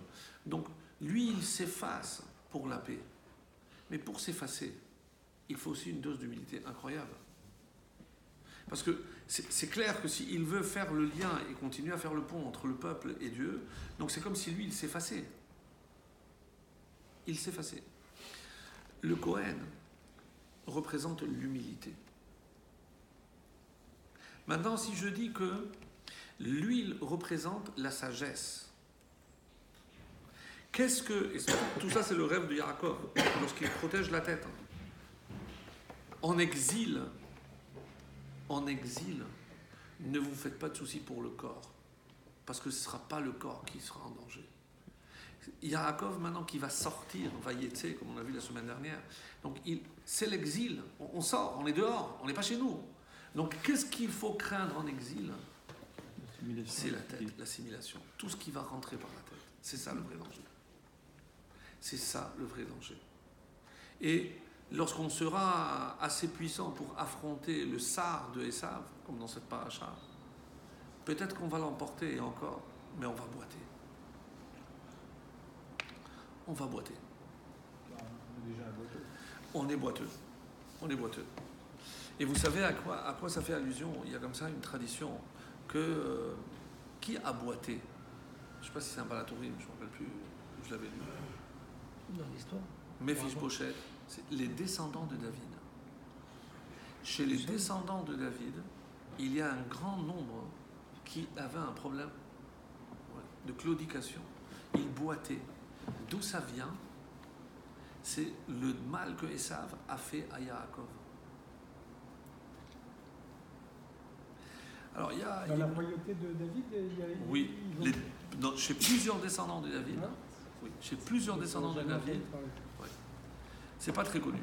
donc lui il s'efface pour la paix. Mais pour s'effacer, il faut aussi une dose d'humilité incroyable. Parce que c'est clair que s'il veut faire le lien et continuer à faire le pont entre le peuple et Dieu, donc c'est comme si lui il s'effaçait. Il s'effaçait. Le Kohen représente l'humilité. Maintenant, si je dis que l'huile représente la sagesse, qu'est-ce que... Tout ça, c'est le rêve de Yaakov, lorsqu'il protège la tête. En exil, ne vous faites pas de soucis pour le corps, parce que ce ne sera pas le corps qui sera en danger. Yaakov maintenant qui va sortir, Vayetse, comme on a vu la semaine dernière. Donc c'est l'exil. On sort, on est dehors, on n'est pas chez nous. Donc qu'est-ce qu'il faut craindre en exil? C'est la tête, l'assimilation. Tout ce qui va rentrer par la tête. C'est ça le vrai danger. C'est ça le vrai danger. Et lorsqu'on sera assez puissant pour affronter le Sar de Esav, comme dans cette paracha, peut-être qu'on va l'emporter et encore, mais on va boiter. On va boiter. On est déjà boiteux. On est boiteux. On est boiteux. Et vous savez à quoi ça fait allusion? Il y a comme ça une tradition que qui a boité? Je ne sais pas si c'est un Balatourim, je ne me rappelle plus, je l'avais lu. Dans l'histoire. Mephibosheth, c'est les descendants de David. Chez les descendants de David, il y a un grand nombre qui avaient un problème de claudication. Ils boitaient. D'où ça vient? C'est le mal que Esav a fait à Yaakov. Alors, Dans la royauté de David, oui, ils vont- chez plusieurs descendants de David. Ouais. Oui, chez plusieurs descendants de Jamais David. entendu parler. C'est pas très connu.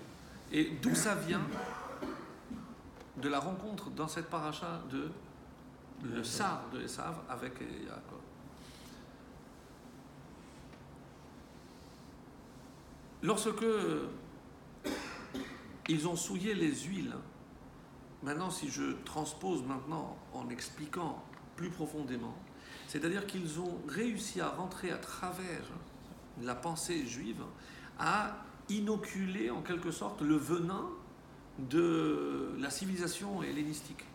Et d'où ça vient? De la rencontre dans cette paracha de le Sar de Esav avec Yaakov. Lorsque ils ont souillé les huiles, maintenant si je transpose maintenant en expliquant plus profondément, c'est-à-dire qu'ils ont réussi à rentrer à travers la pensée juive, à inoculer en quelque sorte le venin de la civilisation hellénistique.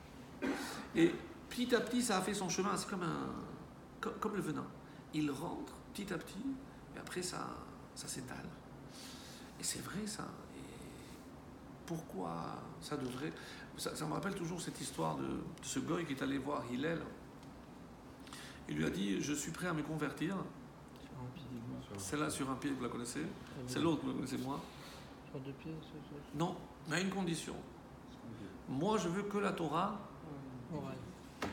Et petit à petit, ça a fait son chemin, c'est comme le venin. Il rentre petit à petit, et après ça s'étale. Et c'est vrai ça. Et pourquoi ça devrait... Ça me rappelle toujours cette histoire de ce goy qui est allé voir Hillel. Il lui a dit, je suis prêt à me convertir. Sur un pied. Celle-là sur un pied, vous la connaissez. C'est l'autre, vous la connaissez moins. Sur deux pieds. Non, mais à une condition. Moi, je veux que la Torah Oral.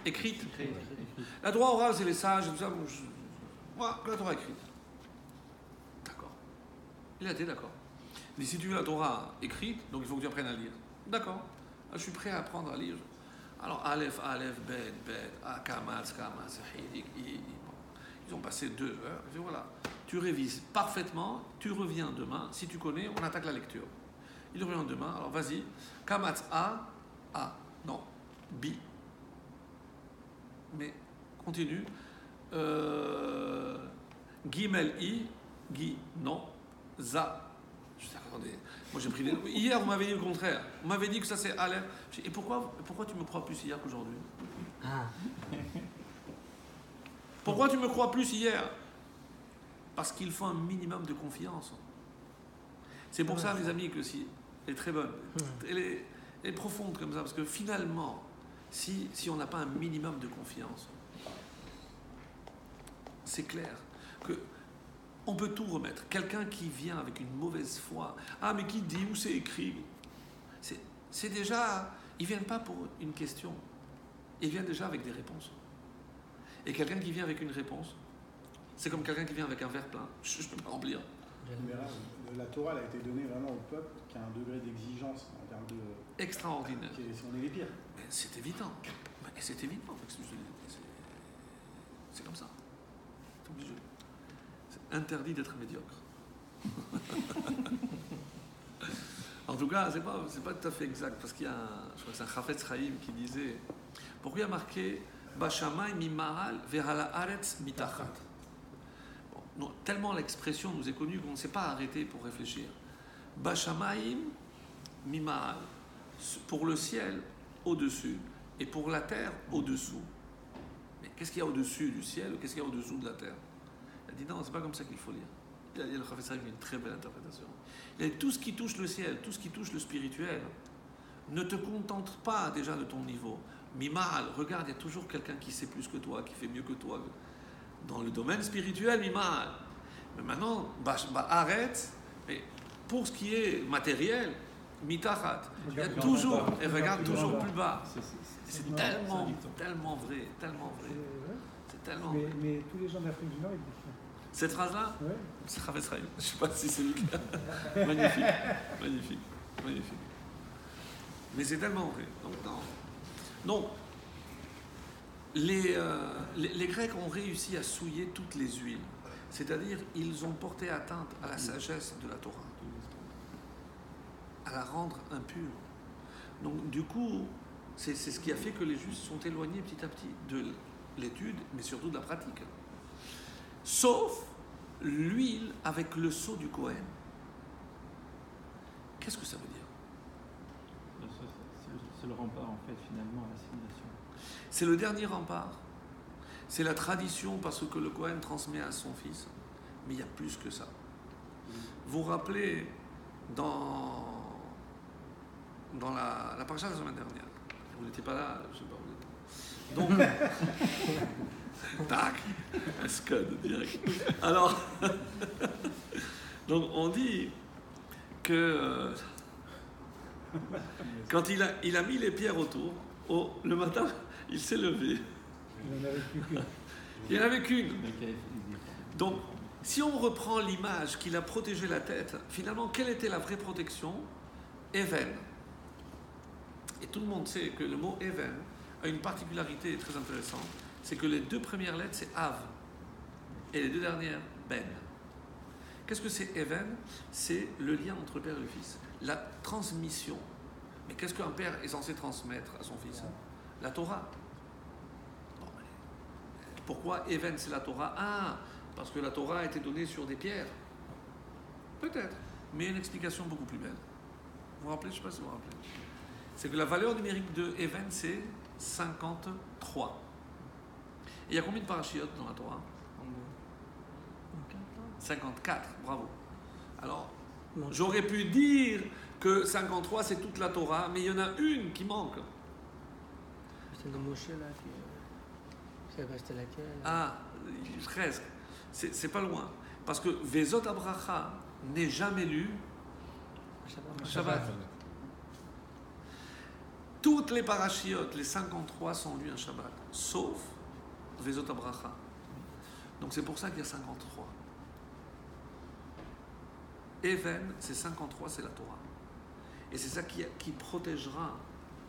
écrite. La Torah orale, c'est les sages et tout ça. Moi, que la Torah écrite. D'accord. Il a été d'accord. Il dit, si tu veux la Torah écrite, donc il faut que tu apprennes à lire. D'accord. Je suis prêt à apprendre à lire. Alors, Aleph, Bet, Kamatz, Hidik. Ils ont passé 2 heures. Et voilà. Tu révises parfaitement, tu reviens demain. Si tu connais, on attaque la lecture. Il revient demain. Alors, vas-y. Kamatz A. Non. Bi. Mais, continue. Gimel I. Gi. Non. Za. Je dis, attendez, moi j'ai pris des... Hier, vous m'avez dit le contraire. Vous m'avez dit que ça c'est Aleph. Et pourquoi tu me crois plus hier qu'aujourd'hui? Pourquoi tu me crois plus hier? Parce qu'il faut un minimum de confiance. C'est pour ça, mes amis, que si elle est très bonne, elle est profonde comme ça, parce que finalement, si on n'a pas un minimum de confiance, c'est clair que on peut tout remettre. Quelqu'un qui vient avec une mauvaise foi, mais qui dit où c'est écrit, c'est déjà, ils viennent pas pour une question, ils viennent déjà avec des réponses. Et quelqu'un qui vient avec une réponse, c'est comme quelqu'un qui vient avec un verre plein. Je peux pas remplir. Mais là, la Torah elle a été donnée vraiment au peuple qui a un degré d'exigence en termes de... Extraordinaire. On est les pires. Mais c'est évident. Mais c'est évident. C'est comme ça. C'est obligé. C'est interdit d'être médiocre. En tout cas, c'est pas tout à fait exact, parce qu'il y a je crois que c'est un Chafetz Chaim qui disait, pourquoi il y a marqué Bashamay mimaal vehala aretz mitachat. Non, tellement l'expression nous est connue qu'on ne s'est pas arrêté pour réfléchir. Bashamayim mimaal, pour le ciel au-dessus et pour la terre au-dessous. Mais qu'est-ce qu'il y a au-dessus du ciel ou qu'est-ce qu'il y a au-dessous de la terre? Il a dit non, c'est pas comme ça qu'il faut lire. Il a dit le Chafetz Chaim une très belle interprétation. Il a dit tout ce qui touche le ciel, tout ce qui touche le spirituel, ne te contente pas déjà de ton niveau. Mimal, regarde, il y a toujours quelqu'un qui sait plus que toi, qui fait mieux que toi. Dans le domaine spirituel, Mimal. Mais maintenant, arrête. Mais pour ce qui est matériel, Mitachat. Il y a toujours, et regarde toujours plus bas. C'est tellement vrai, tellement vrai. C'est tellement vrai. Mais tous les gens d'Afrique du Nord, ils disent ça. Cette phrase-là, Ouais. c'est Chafetz Chaim. Je ne sais pas si c'est le cas. Magnifique, magnifique, magnifique. Mais c'est tellement vrai. Donc, non. Donc, les Grecs ont réussi à souiller toutes les huiles. C'est-à-dire, ils ont porté atteinte à la sagesse de la Torah, à la rendre impure. Donc, du coup, c'est ce qui a fait que les Juifs se sont éloignés petit à petit de l'étude, mais surtout de la pratique. Sauf l'huile avec le sceau du Kohen. Qu'est-ce que ça veut dire? C'est le rempart, en fait, finalement, à l'assimilation. C'est le dernier rempart. C'est la tradition parce que le Kohen transmet à son fils. Mais il y a plus que ça. Vous vous rappelez dans la paracha de la semaine dernière. Vous n'étiez pas là, je sais pas où vous étiez. Donc, tac, un scud direct. Alors, donc on dit que quand il a mis les pierres autour, le matin, il s'est levé. Il n'en avait plus qu'une. Il n'y en avait qu'une. Mais qui avait fait des efforts. Donc, si on reprend l'image qu'il a protégé la tête, finalement, quelle était la vraie protection? Even. Et tout le monde sait que le mot Even a une particularité très intéressante, c'est que les deux premières lettres, c'est Av, et les deux dernières, Ben. Qu'est-ce que c'est Even? C'est le lien entre le père et le fils, la transmission. Mais qu'est-ce qu'un père est censé transmettre à son fils? La Torah. Bon, pourquoi Even c'est la Torah? Ah, parce que la Torah a été donnée sur des pierres. Peut-être, mais une explication beaucoup plus belle. Vous vous rappelez? Je ne sais pas si vous vous rappelez. C'est que la valeur numérique de Even, c'est 53. Et il y a combien de parachiotes dans la Torah? 54, bravo. Alors, j'aurais pu dire que 53 c'est toute la Torah, mais il y en a une qui manque. C'est le Moshe là qui. C'est resté laquelle? Ah, presque. C'est pas loin. Parce que Vezot Abracha n'est jamais lu Shabbat. Toutes les parachiotes, les 53 sont lus un Shabbat, sauf Vezot Abracha. Donc c'est pour ça qu'il y a 53. Even, c'est 53, c'est la Torah. Et c'est ça qui protégera.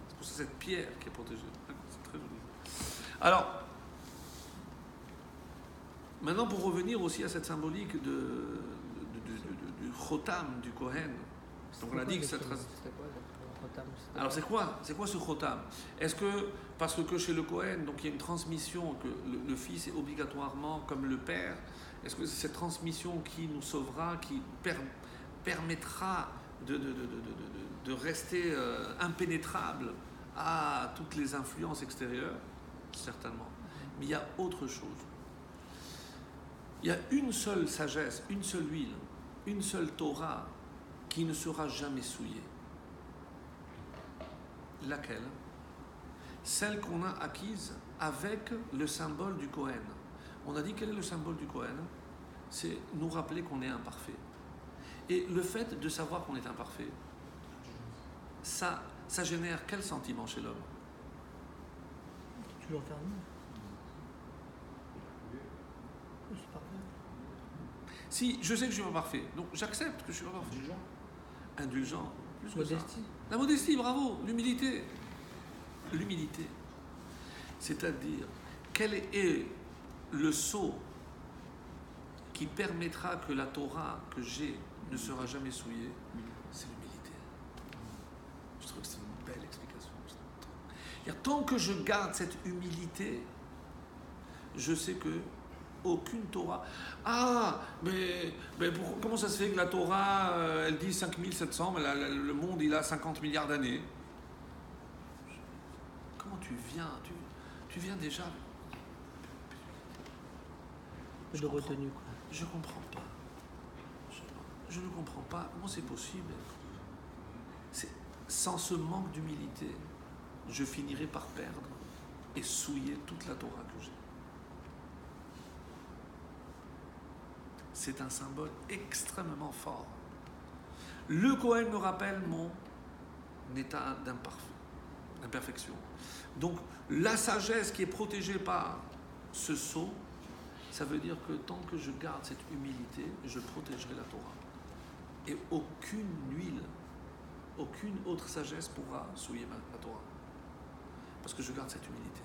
C'est pour ça cette pierre qui est protégée. C'est très joli. Alors, maintenant pour revenir aussi à cette symbolique du Chotam, du Kohen. Donc on a dit que cette... C'était quoi le Chotam? Alors c'est quoi ce Chotam? Est-ce que, parce que chez le Kohen, donc il y a une transmission, que le fils est obligatoirement comme le père, est-ce que c'est cette transmission qui nous sauvera, qui permettra de rester impénétrable à toutes les influences extérieures? Certainement. Mais il y a autre chose. Il y a une seule sagesse, une seule huile, une seule Torah qui ne sera jamais souillée. Laquelle? Celle qu'on a acquise avec le symbole du Kohen. On a dit quel est le symbole du Kohen? C'est nous rappeler qu'on est imparfait. Et le fait de savoir qu'on est imparfait, ça génère quel sentiment chez l'homme? Toujours faire mieux. C'est parfait. Si je sais que je suis imparfait, donc j'accepte que je suis imparfait. Indulgent. Plus que ça. Modestie. La modestie, bravo. L'humilité. L'humilité. C'est-à-dire, quel est le sceau qui permettra que la Torah que j'ai ne sera jamais souillée? C'est l'humilité. Je trouve que c'est une belle explication. Tant que je garde cette humilité, je sais que aucune Torah. Ah, mais comment ça se fait que la Torah, elle dit 5700, mais le monde, il a 50 milliards d'années? Comment tu viens? Tu viens déjà. De retenue, quoi. Je comprends pas. Je ne comprends pas. Comment c'est possible? Sans ce manque d'humilité, je finirai par perdre et souiller toute la Torah que j'ai. C'est un symbole extrêmement fort. Le Kohen me rappelle mon état d'imperfection. Donc, la sagesse qui est protégée par ce sceau, ça veut dire que tant que je garde cette humilité, je protégerai la Torah. Et aucune huile, aucune autre sagesse pourra souiller la Torah. Parce que je garde cette humilité.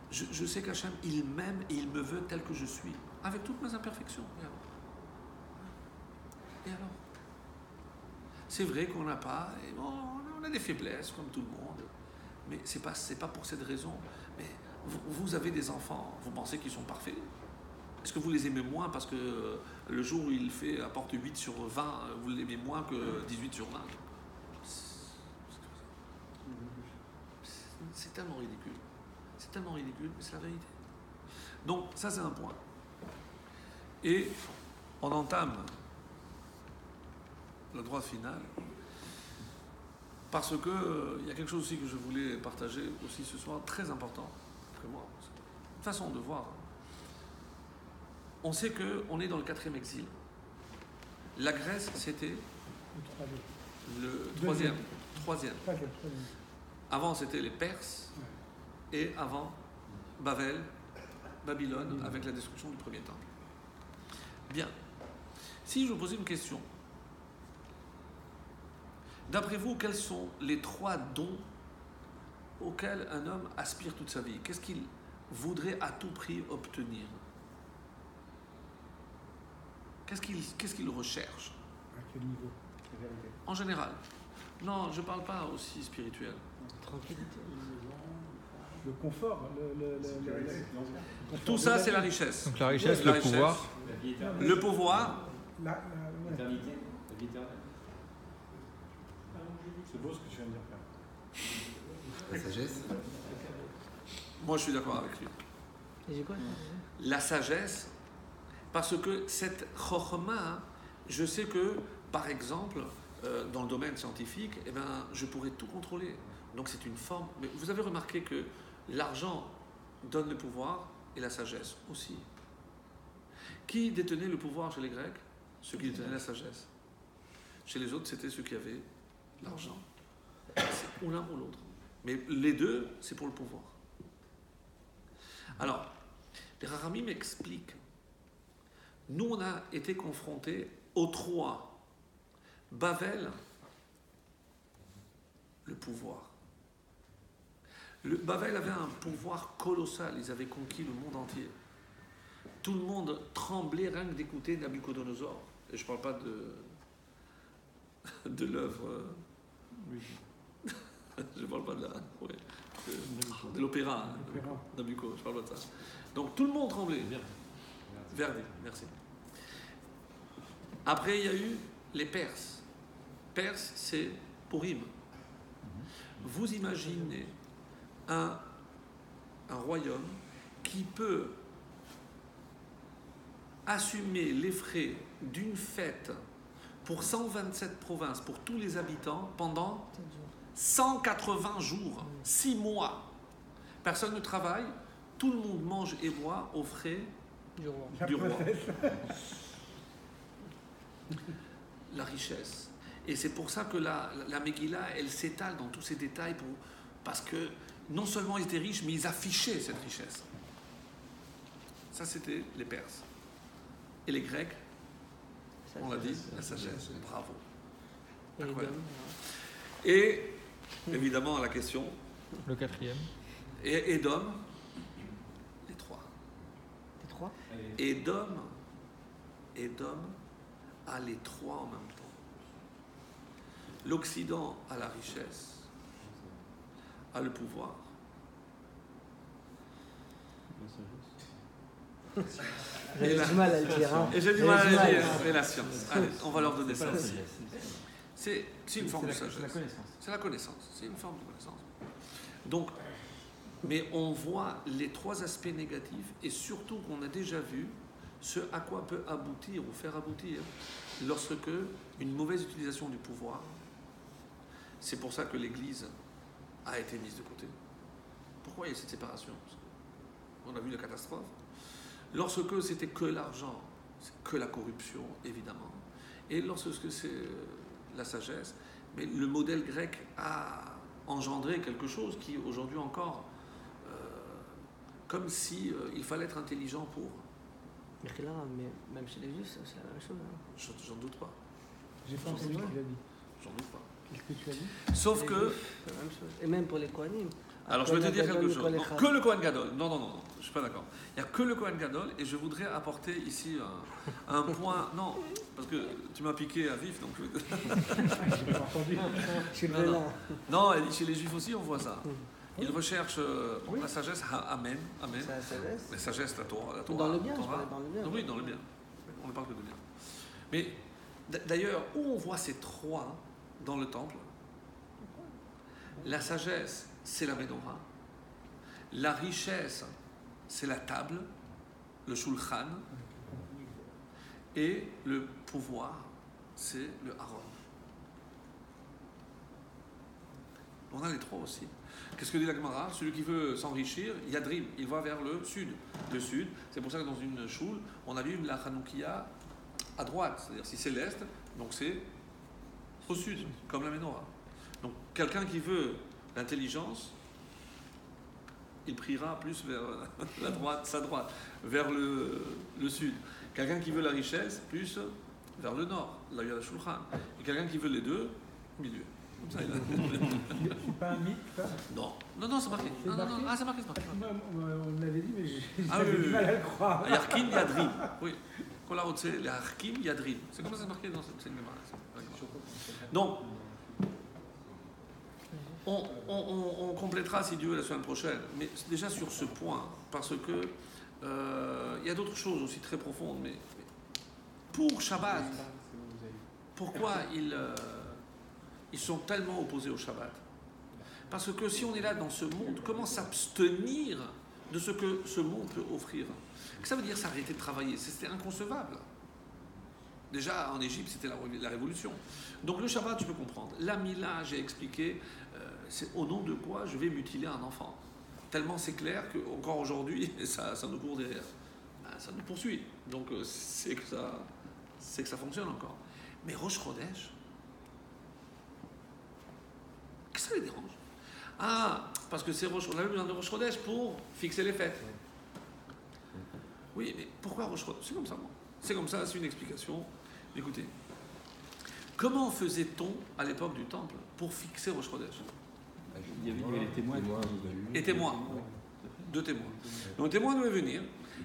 Je sais qu'Hachem, il m'aime et il me veut tel que je suis, avec toutes mes imperfections. Et alors c'est vrai qu'on n'a pas, et bon, on a des faiblesses comme tout le monde, mais c'est pas pour cette raison. Mais vous avez des enfants, vous pensez qu'ils sont parfaits? Est-ce que vous les aimez moins parce que le jour où il apporte 8 sur 20, vous l'aimez moins que 18 sur 20? C'est tellement ridicule. C'est tellement ridicule, mais c'est la vérité. Donc, ça, c'est un point. Et on entame le droit final parce que il y a quelque chose aussi que je voulais partager aussi ce soir, très important que moi. Une façon de voir. On sait qu'on est dans le 4e exil. La Grèce, c'était le troisième. Avant, c'était les Perses. Et avant, Babylone, avec la destruction du premier temple. Bien. Si je vous posais une question, d'après vous, quels sont les 3 dons auxquels un homme aspire toute sa vie? Qu'est-ce qu'il voudrait à tout prix obtenir? Qu'est-ce qu'il recherche? À quel niveau? La vérité. En général. Non, je ne parle pas aussi spirituel. Tranquillité. Le confort, Tout ça, c'est la richesse. Donc la richesse, le pouvoir. La vie éternelle. Le pouvoir, L'éternité, la vie éternelle. C'est beau ce que tu viens de dire, frère. La sagesse. moi je suis d'accord avec lui. Et j'ai quoi? La sagesse, parce que cette chokhmah, je sais que, par exemple, dans le domaine scientifique, eh ben, je pourrais tout contrôler. Donc c'est une forme. Mais vous avez remarqué que l'argent donne le pouvoir et la sagesse aussi. Qui détenait le pouvoir chez les Grecs? Ceux qui détenaient la sagesse. Chez les autres, c'était ceux qui avaient l'argent. C'est ou l'un ou l'autre. Mais les deux, c'est pour le pouvoir. Alors, les Rachamim m'expliquent. Nous, on a été confrontés aux 3. Bavel, le pouvoir. Bavel avait un pouvoir colossal. Ils avaient conquis le monde entier. Tout le monde tremblait rien que d'écouter Nabucodonosor. Et je ne parle pas de l'œuvre. Je ne parle pas de l'opéra. Nabucco, je ne parle pas de ça. Donc tout le monde tremblait. Verdi, merci. Après, il y a eu les Perses. Perse, c'est Purim. Vous imaginez un royaume qui peut assumer les frais d'une fête pour 127 provinces, pour tous les habitants, pendant 180 jours, 6 mois. Personne ne travaille, tout le monde mange et boit aux frais du roi. La richesse. Et c'est pour ça que la Megillah, elle s'étale dans tous ces détails, parce que non seulement ils étaient riches, mais ils affichaient cette richesse. Ça, c'était les Perses. Et les Grecs, on l'a dit, la sagesse. Bravo. Et les Incroyable. hommes, Et, évidemment, la question, Le 4e. et Édom, les 3. les 3? Édom a les 3 en même temps. L'Occident a la richesse, a le pouvoir. J'avais du mal à le dire. Hein. Et j'ai du mal à le dire, mais la science. Allez, on va leur donner ça aussi. C'est une forme de sagesse. C'est la connaissance. C'est la connaissance, c'est une forme de connaissance. Donc, mais on voit les 3 aspects négatifs et surtout qu'on a déjà vu ce à quoi peut aboutir ou faire aboutir lorsque une mauvaise utilisation du pouvoir. C'est pour ça que l'Église a été mise de côté. Pourquoi il y a cette séparation? On a vu la catastrophe. Lorsque c'était que l'argent, c'est que la corruption, évidemment. Et lorsque c'est la sagesse, mais le modèle grec a engendré quelque chose qui aujourd'hui encore comme si il fallait être intelligent pour. Mais là, même chez les juifs, c'est la même chose. Hein. J'en doute pas. J'ai pas entendu ce qu'il a dit. J'en doute pas. Qu'est-ce que tu as dit? Sauf Les que. juifs, c'est la même chose. Et même pour les Kohanim. Alors je vais te dire quelque chose. Non, Gadol, que le Kohen Gadol. Non, non, non, non, je suis pas d'accord. Il n'y a que le Kohen Gadol et je voudrais apporter ici un point. Non, parce que tu m'as piqué à vif, donc. J'ai pas entendu. Chez Non, le non. Non, et chez les Juifs aussi, on voit ça. Ils recherchent Oui. la sagesse, amen, amen. Ça sagesse. La sagesse, la Torah. Dans le bien, je Torah. parlais dans le bien. Oui, dans le bien. On ne parle que de bien. Mais d'ailleurs, où on voit ces trois dans le temple, la sagesse, c'est la menorah. La richesse, c'est la table, le shulchan. Et le pouvoir, c'est le haron. On a les trois aussi. Qu'est-ce que dit la Gemara? Celui qui veut s'enrichir, Yadrim, il va vers le sud. Le sud, c'est pour ça que dans une choule, on a vu la Hanoukia à droite, c'est-à-dire si c'est l'est, donc c'est au sud, comme la menorah. Donc quelqu'un qui veut l'intelligence, il priera plus vers la droite, sa droite, vers le sud. Quelqu'un qui veut la richesse, plus vers le nord, là il y a le Shulchan. Et quelqu'un qui veut les deux, au milieu. Comme ça, il a... C'est pas un mythe, ça? Non, non, non, c'est marqué. C'est Non, non, non. marqué. Ah, c'est marqué, c'est marqué. Moi, on l'avait dit, mais Ah, j'avais oui, du oui, mal oui. à le croire. Yarkin Yadrim. Oui. Kola Otse, les Harkim Yadrim. C'est comme ça c'est marqué dans cette Gemara. Donc, on complétera si Dieu veut la semaine prochaine. Mais déjà sur ce point, parce que il y a d'autres choses aussi très profondes. Mais pour Shabbat, pourquoi ils sont tellement opposés au Shabbat? Parce que si on est là dans ce monde, comment s'abstenir de ce que ce monde peut offrir? Ça veut dire s'arrêter de travailler. C'était inconcevable. Déjà en Égypte, c'était la révolution. Donc le Shabbat, tu peux comprendre. La Mila, j'ai expliqué, c'est au nom de quoi je vais mutiler un enfant. Tellement c'est clair qu'encore aujourd'hui, ça nous court derrière. Ça nous poursuit. Donc c'est que ça fonctionne encore. Mais Rosh Chodesh, qu'est-ce que ça les dérange? Ah, parce que on avait besoin de Rosh Chodesh pour fixer les fêtes. Oui, mais pourquoi Rosh Chodesh? C'est comme ça, moi. C'est comme ça, c'est une explication. Écoutez, comment faisait-on à l'époque du temple pour fixer Rosh Chodesh? Il y avait les témoins. Les témoins. Deux témoins. Donc les témoins devaient venir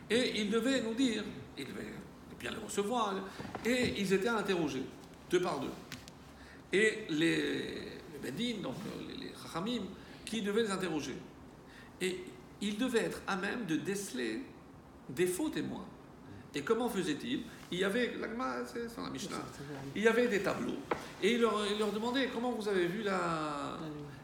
et ils devaient nous dire, ils devaient bien les recevoir, et ils étaient interrogés, deux par deux. Et les Bedin, donc les Chachamim, qui devaient les interroger. Et ils devaient être à même de déceler des faux témoins. Et comment faisait-il? Il y avait, c'est dans la Mishnah, il y avait des tableaux. Et il leur demandait, comment vous avez vu la...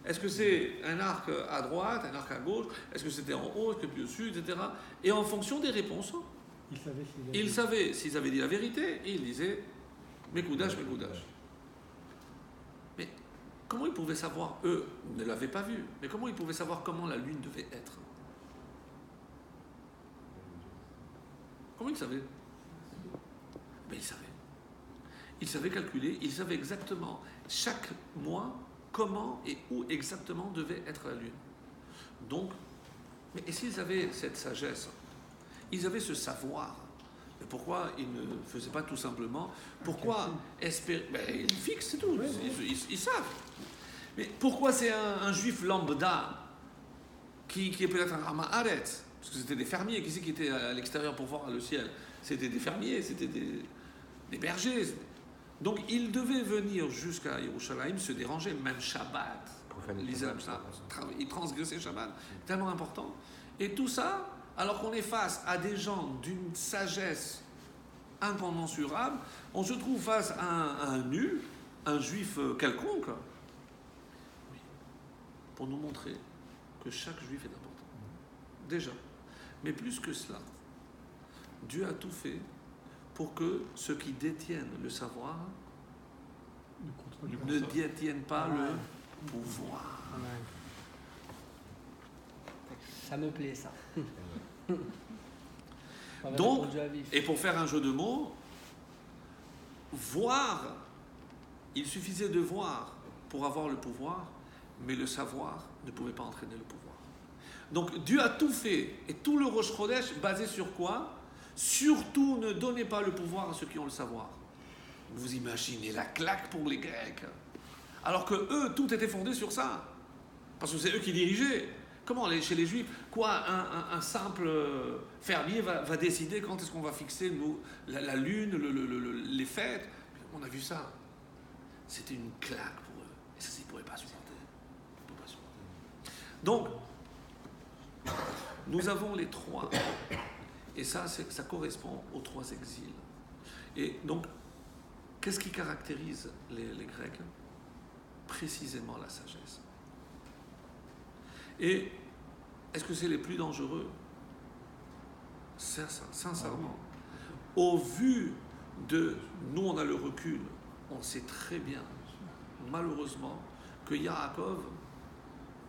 Est-ce que c'est un arc à droite, un arc à gauche? Est-ce que c'était en haut, est-ce que plus au sud, etc. Et en fonction des réponses, ils savaient s'ils avaient dit la vérité, et ils disaient Mekoudash, Mekoudash. Mais comment ils pouvaient savoir, eux ne l'avaient pas vu, mais comment ils pouvaient savoir comment la lune devait être? Comment ils savaient? Ben, ils savaient. Ils savaient calculer, ils savaient exactement chaque mois comment et où exactement devait être la lune. Donc, mais et s'ils avaient cette sagesse, ils avaient ce savoir, mais pourquoi ils ne faisaient pas tout simplement? Pourquoi espérer? Ben, ils fixent, c'est tout. Ils savent. Mais pourquoi c'est un juif lambda qui est peut-être un Haaretz? Parce que c'était des fermiers, qui c'est qui était à l'extérieur pour voir le ciel? C'était des fermiers, c'était des bergers. Donc ils devaient venir jusqu'à Yerushalayim, se déranger, même Shabbat. Ils transgressaient Shabbat, tellement important. Et tout ça, alors qu'on est face à des gens d'une sagesse incommensurable, on se trouve face à un nul, un juif quelconque, pour nous montrer que chaque juif est important. Déjà. Mais plus que cela, Dieu a tout fait pour que ceux qui détiennent le savoir ne détiennent pas le pouvoir. Ça me plaît, ça. Donc, et pour faire un jeu de mots, voir, il suffisait de voir pour avoir le pouvoir, mais le savoir ne pouvait pas entraîner le pouvoir. Donc Dieu a tout fait, et tout le Rosh Chodesh basé sur quoi? Surtout ne donnez pas le pouvoir à ceux qui ont le savoir. Vous imaginez la claque pour les Grecs. Alors que eux, tout était fondé sur ça. Parce que c'est eux qui dirigeaient. Comment chez les Juifs, quoi, un simple fermier va décider quand est-ce qu'on va fixer la lune, les fêtes? On a vu ça. C'était une claque pour eux. Et ça, ils ne pourraient pas supporter. Donc, nous avons les trois. Et ça correspond aux trois exils. Et donc, qu'est-ce qui caractérise les Grecs? Précisément la sagesse. Et est-ce que c'est les plus dangereux? Sincèrement. Au vu de... Nous, on a le recul. On sait très bien, malheureusement, que Yaakov,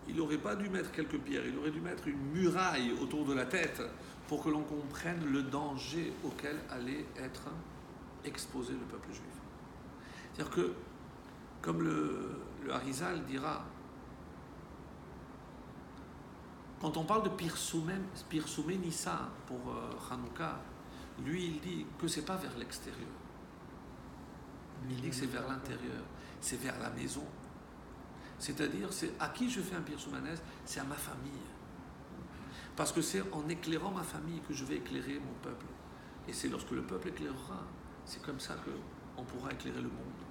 il n'aurait pas dû mettre quelques pierres. Il aurait dû mettre une muraille autour de la tête pour que l'on comprenne le danger auquel allait être exposé le peuple juif. C'est-à-dire que, comme le Harizal dira, quand on parle de Pirsumé Nissa pour Hanouka, lui il dit que c'est pas vers l'extérieur. Il dit que c'est vers l'intérieur, c'est vers la maison. C'est-à-dire, c'est à qui je fais un Pirsoumanès? C'est à ma famille. Parce que c'est en éclairant ma famille que je vais éclairer mon peuple. Et c'est lorsque le peuple éclairera, c'est comme ça qu'on pourra éclairer le monde.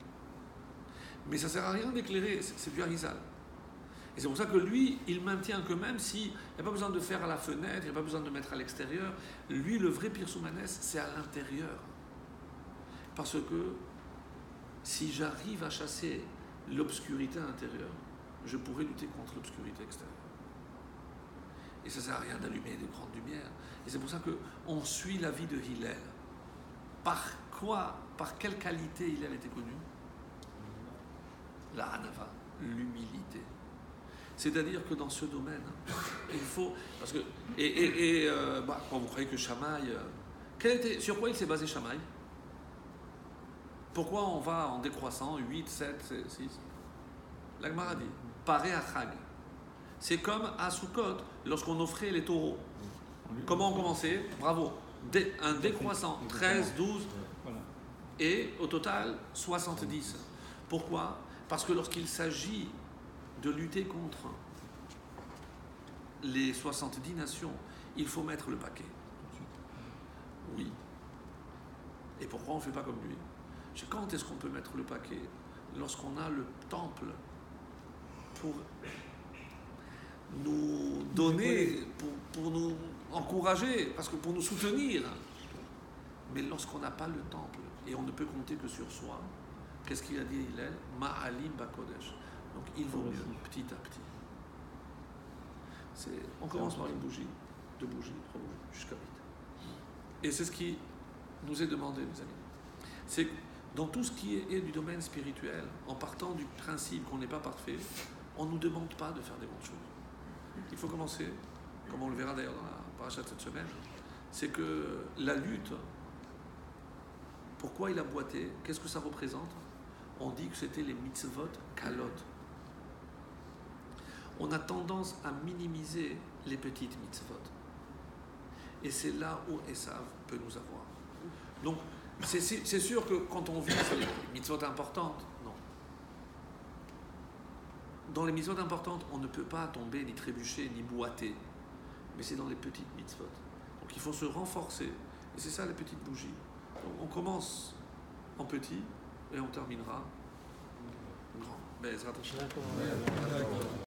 Mais ça ne sert à rien d'éclairer, c'est du Harizal. Et c'est pour ça que lui, il maintient que même s'il n'y a pas besoin de faire à la fenêtre, il n'y a pas besoin de mettre à l'extérieur, lui, le vrai Pirsoumanès, c'est à l'intérieur. Parce que si j'arrive à chasser l'obscurité intérieure, je pourrais lutter contre l'obscurité extérieure. Et ça ne sert à rien d'allumer des grandes lumières. Et c'est pour ça qu'on suit la vie de Hillel. Par quoi, par quelle qualité Hillel était connu? La Hanava, l'humilité. C'est-à-dire que dans ce domaine, il faut... Parce que, quand vous croyez que Shammai... sur quoi il s'est basé Shammai? Pourquoi on va en décroissant 8, 7, 6? La Gemara dit, paré à Chag. C'est comme à Sukkot, lorsqu'on offrait les taureaux. Comment on commençait? Bravo. Un décroissant, 13, 12, et au total, 70. Pourquoi? Parce que lorsqu'il s'agit de lutter contre les 70 nations, il faut mettre le paquet. Oui. Et pourquoi on ne fait pas comme lui? Quand est-ce qu'on peut mettre le paquet? Lorsqu'on a le temple pour nous donner, pour nous encourager, parce que pour nous soutenir. Mais lorsqu'on n'a pas le temple, et on ne peut compter que sur soi, qu'est-ce qu'il a dit Hillel? Ma'alim bakodesh. Donc il vaut mieux, petit à petit. On commence par une bougie, 2 bougies, 3 bougies, jusqu'à 8. Et c'est ce qui nous est demandé, mes amis. C'est dans tout ce qui est du domaine spirituel, en partant du principe qu'on n'est pas parfait, on ne nous demande pas de faire des bonnes choses. Il faut commencer, comme on le verra d'ailleurs dans la paracha de cette semaine, c'est que la lutte, pourquoi il a boité, qu'est-ce que ça représente? On dit que c'était les mitzvot kalot. On a tendance à minimiser les petites mitzvot. Et c'est là où Esav peut nous avoir. Donc, c'est sûr que quand on vit sur les mitzvot importantes, non. Dans les mitzvot importantes, on ne peut pas tomber, ni trébucher, ni boiter. Mais c'est dans les petites mitzvot. Donc il faut se renforcer. Et c'est ça les petites bougies. Donc, on commence en petit et on terminera grand. Mais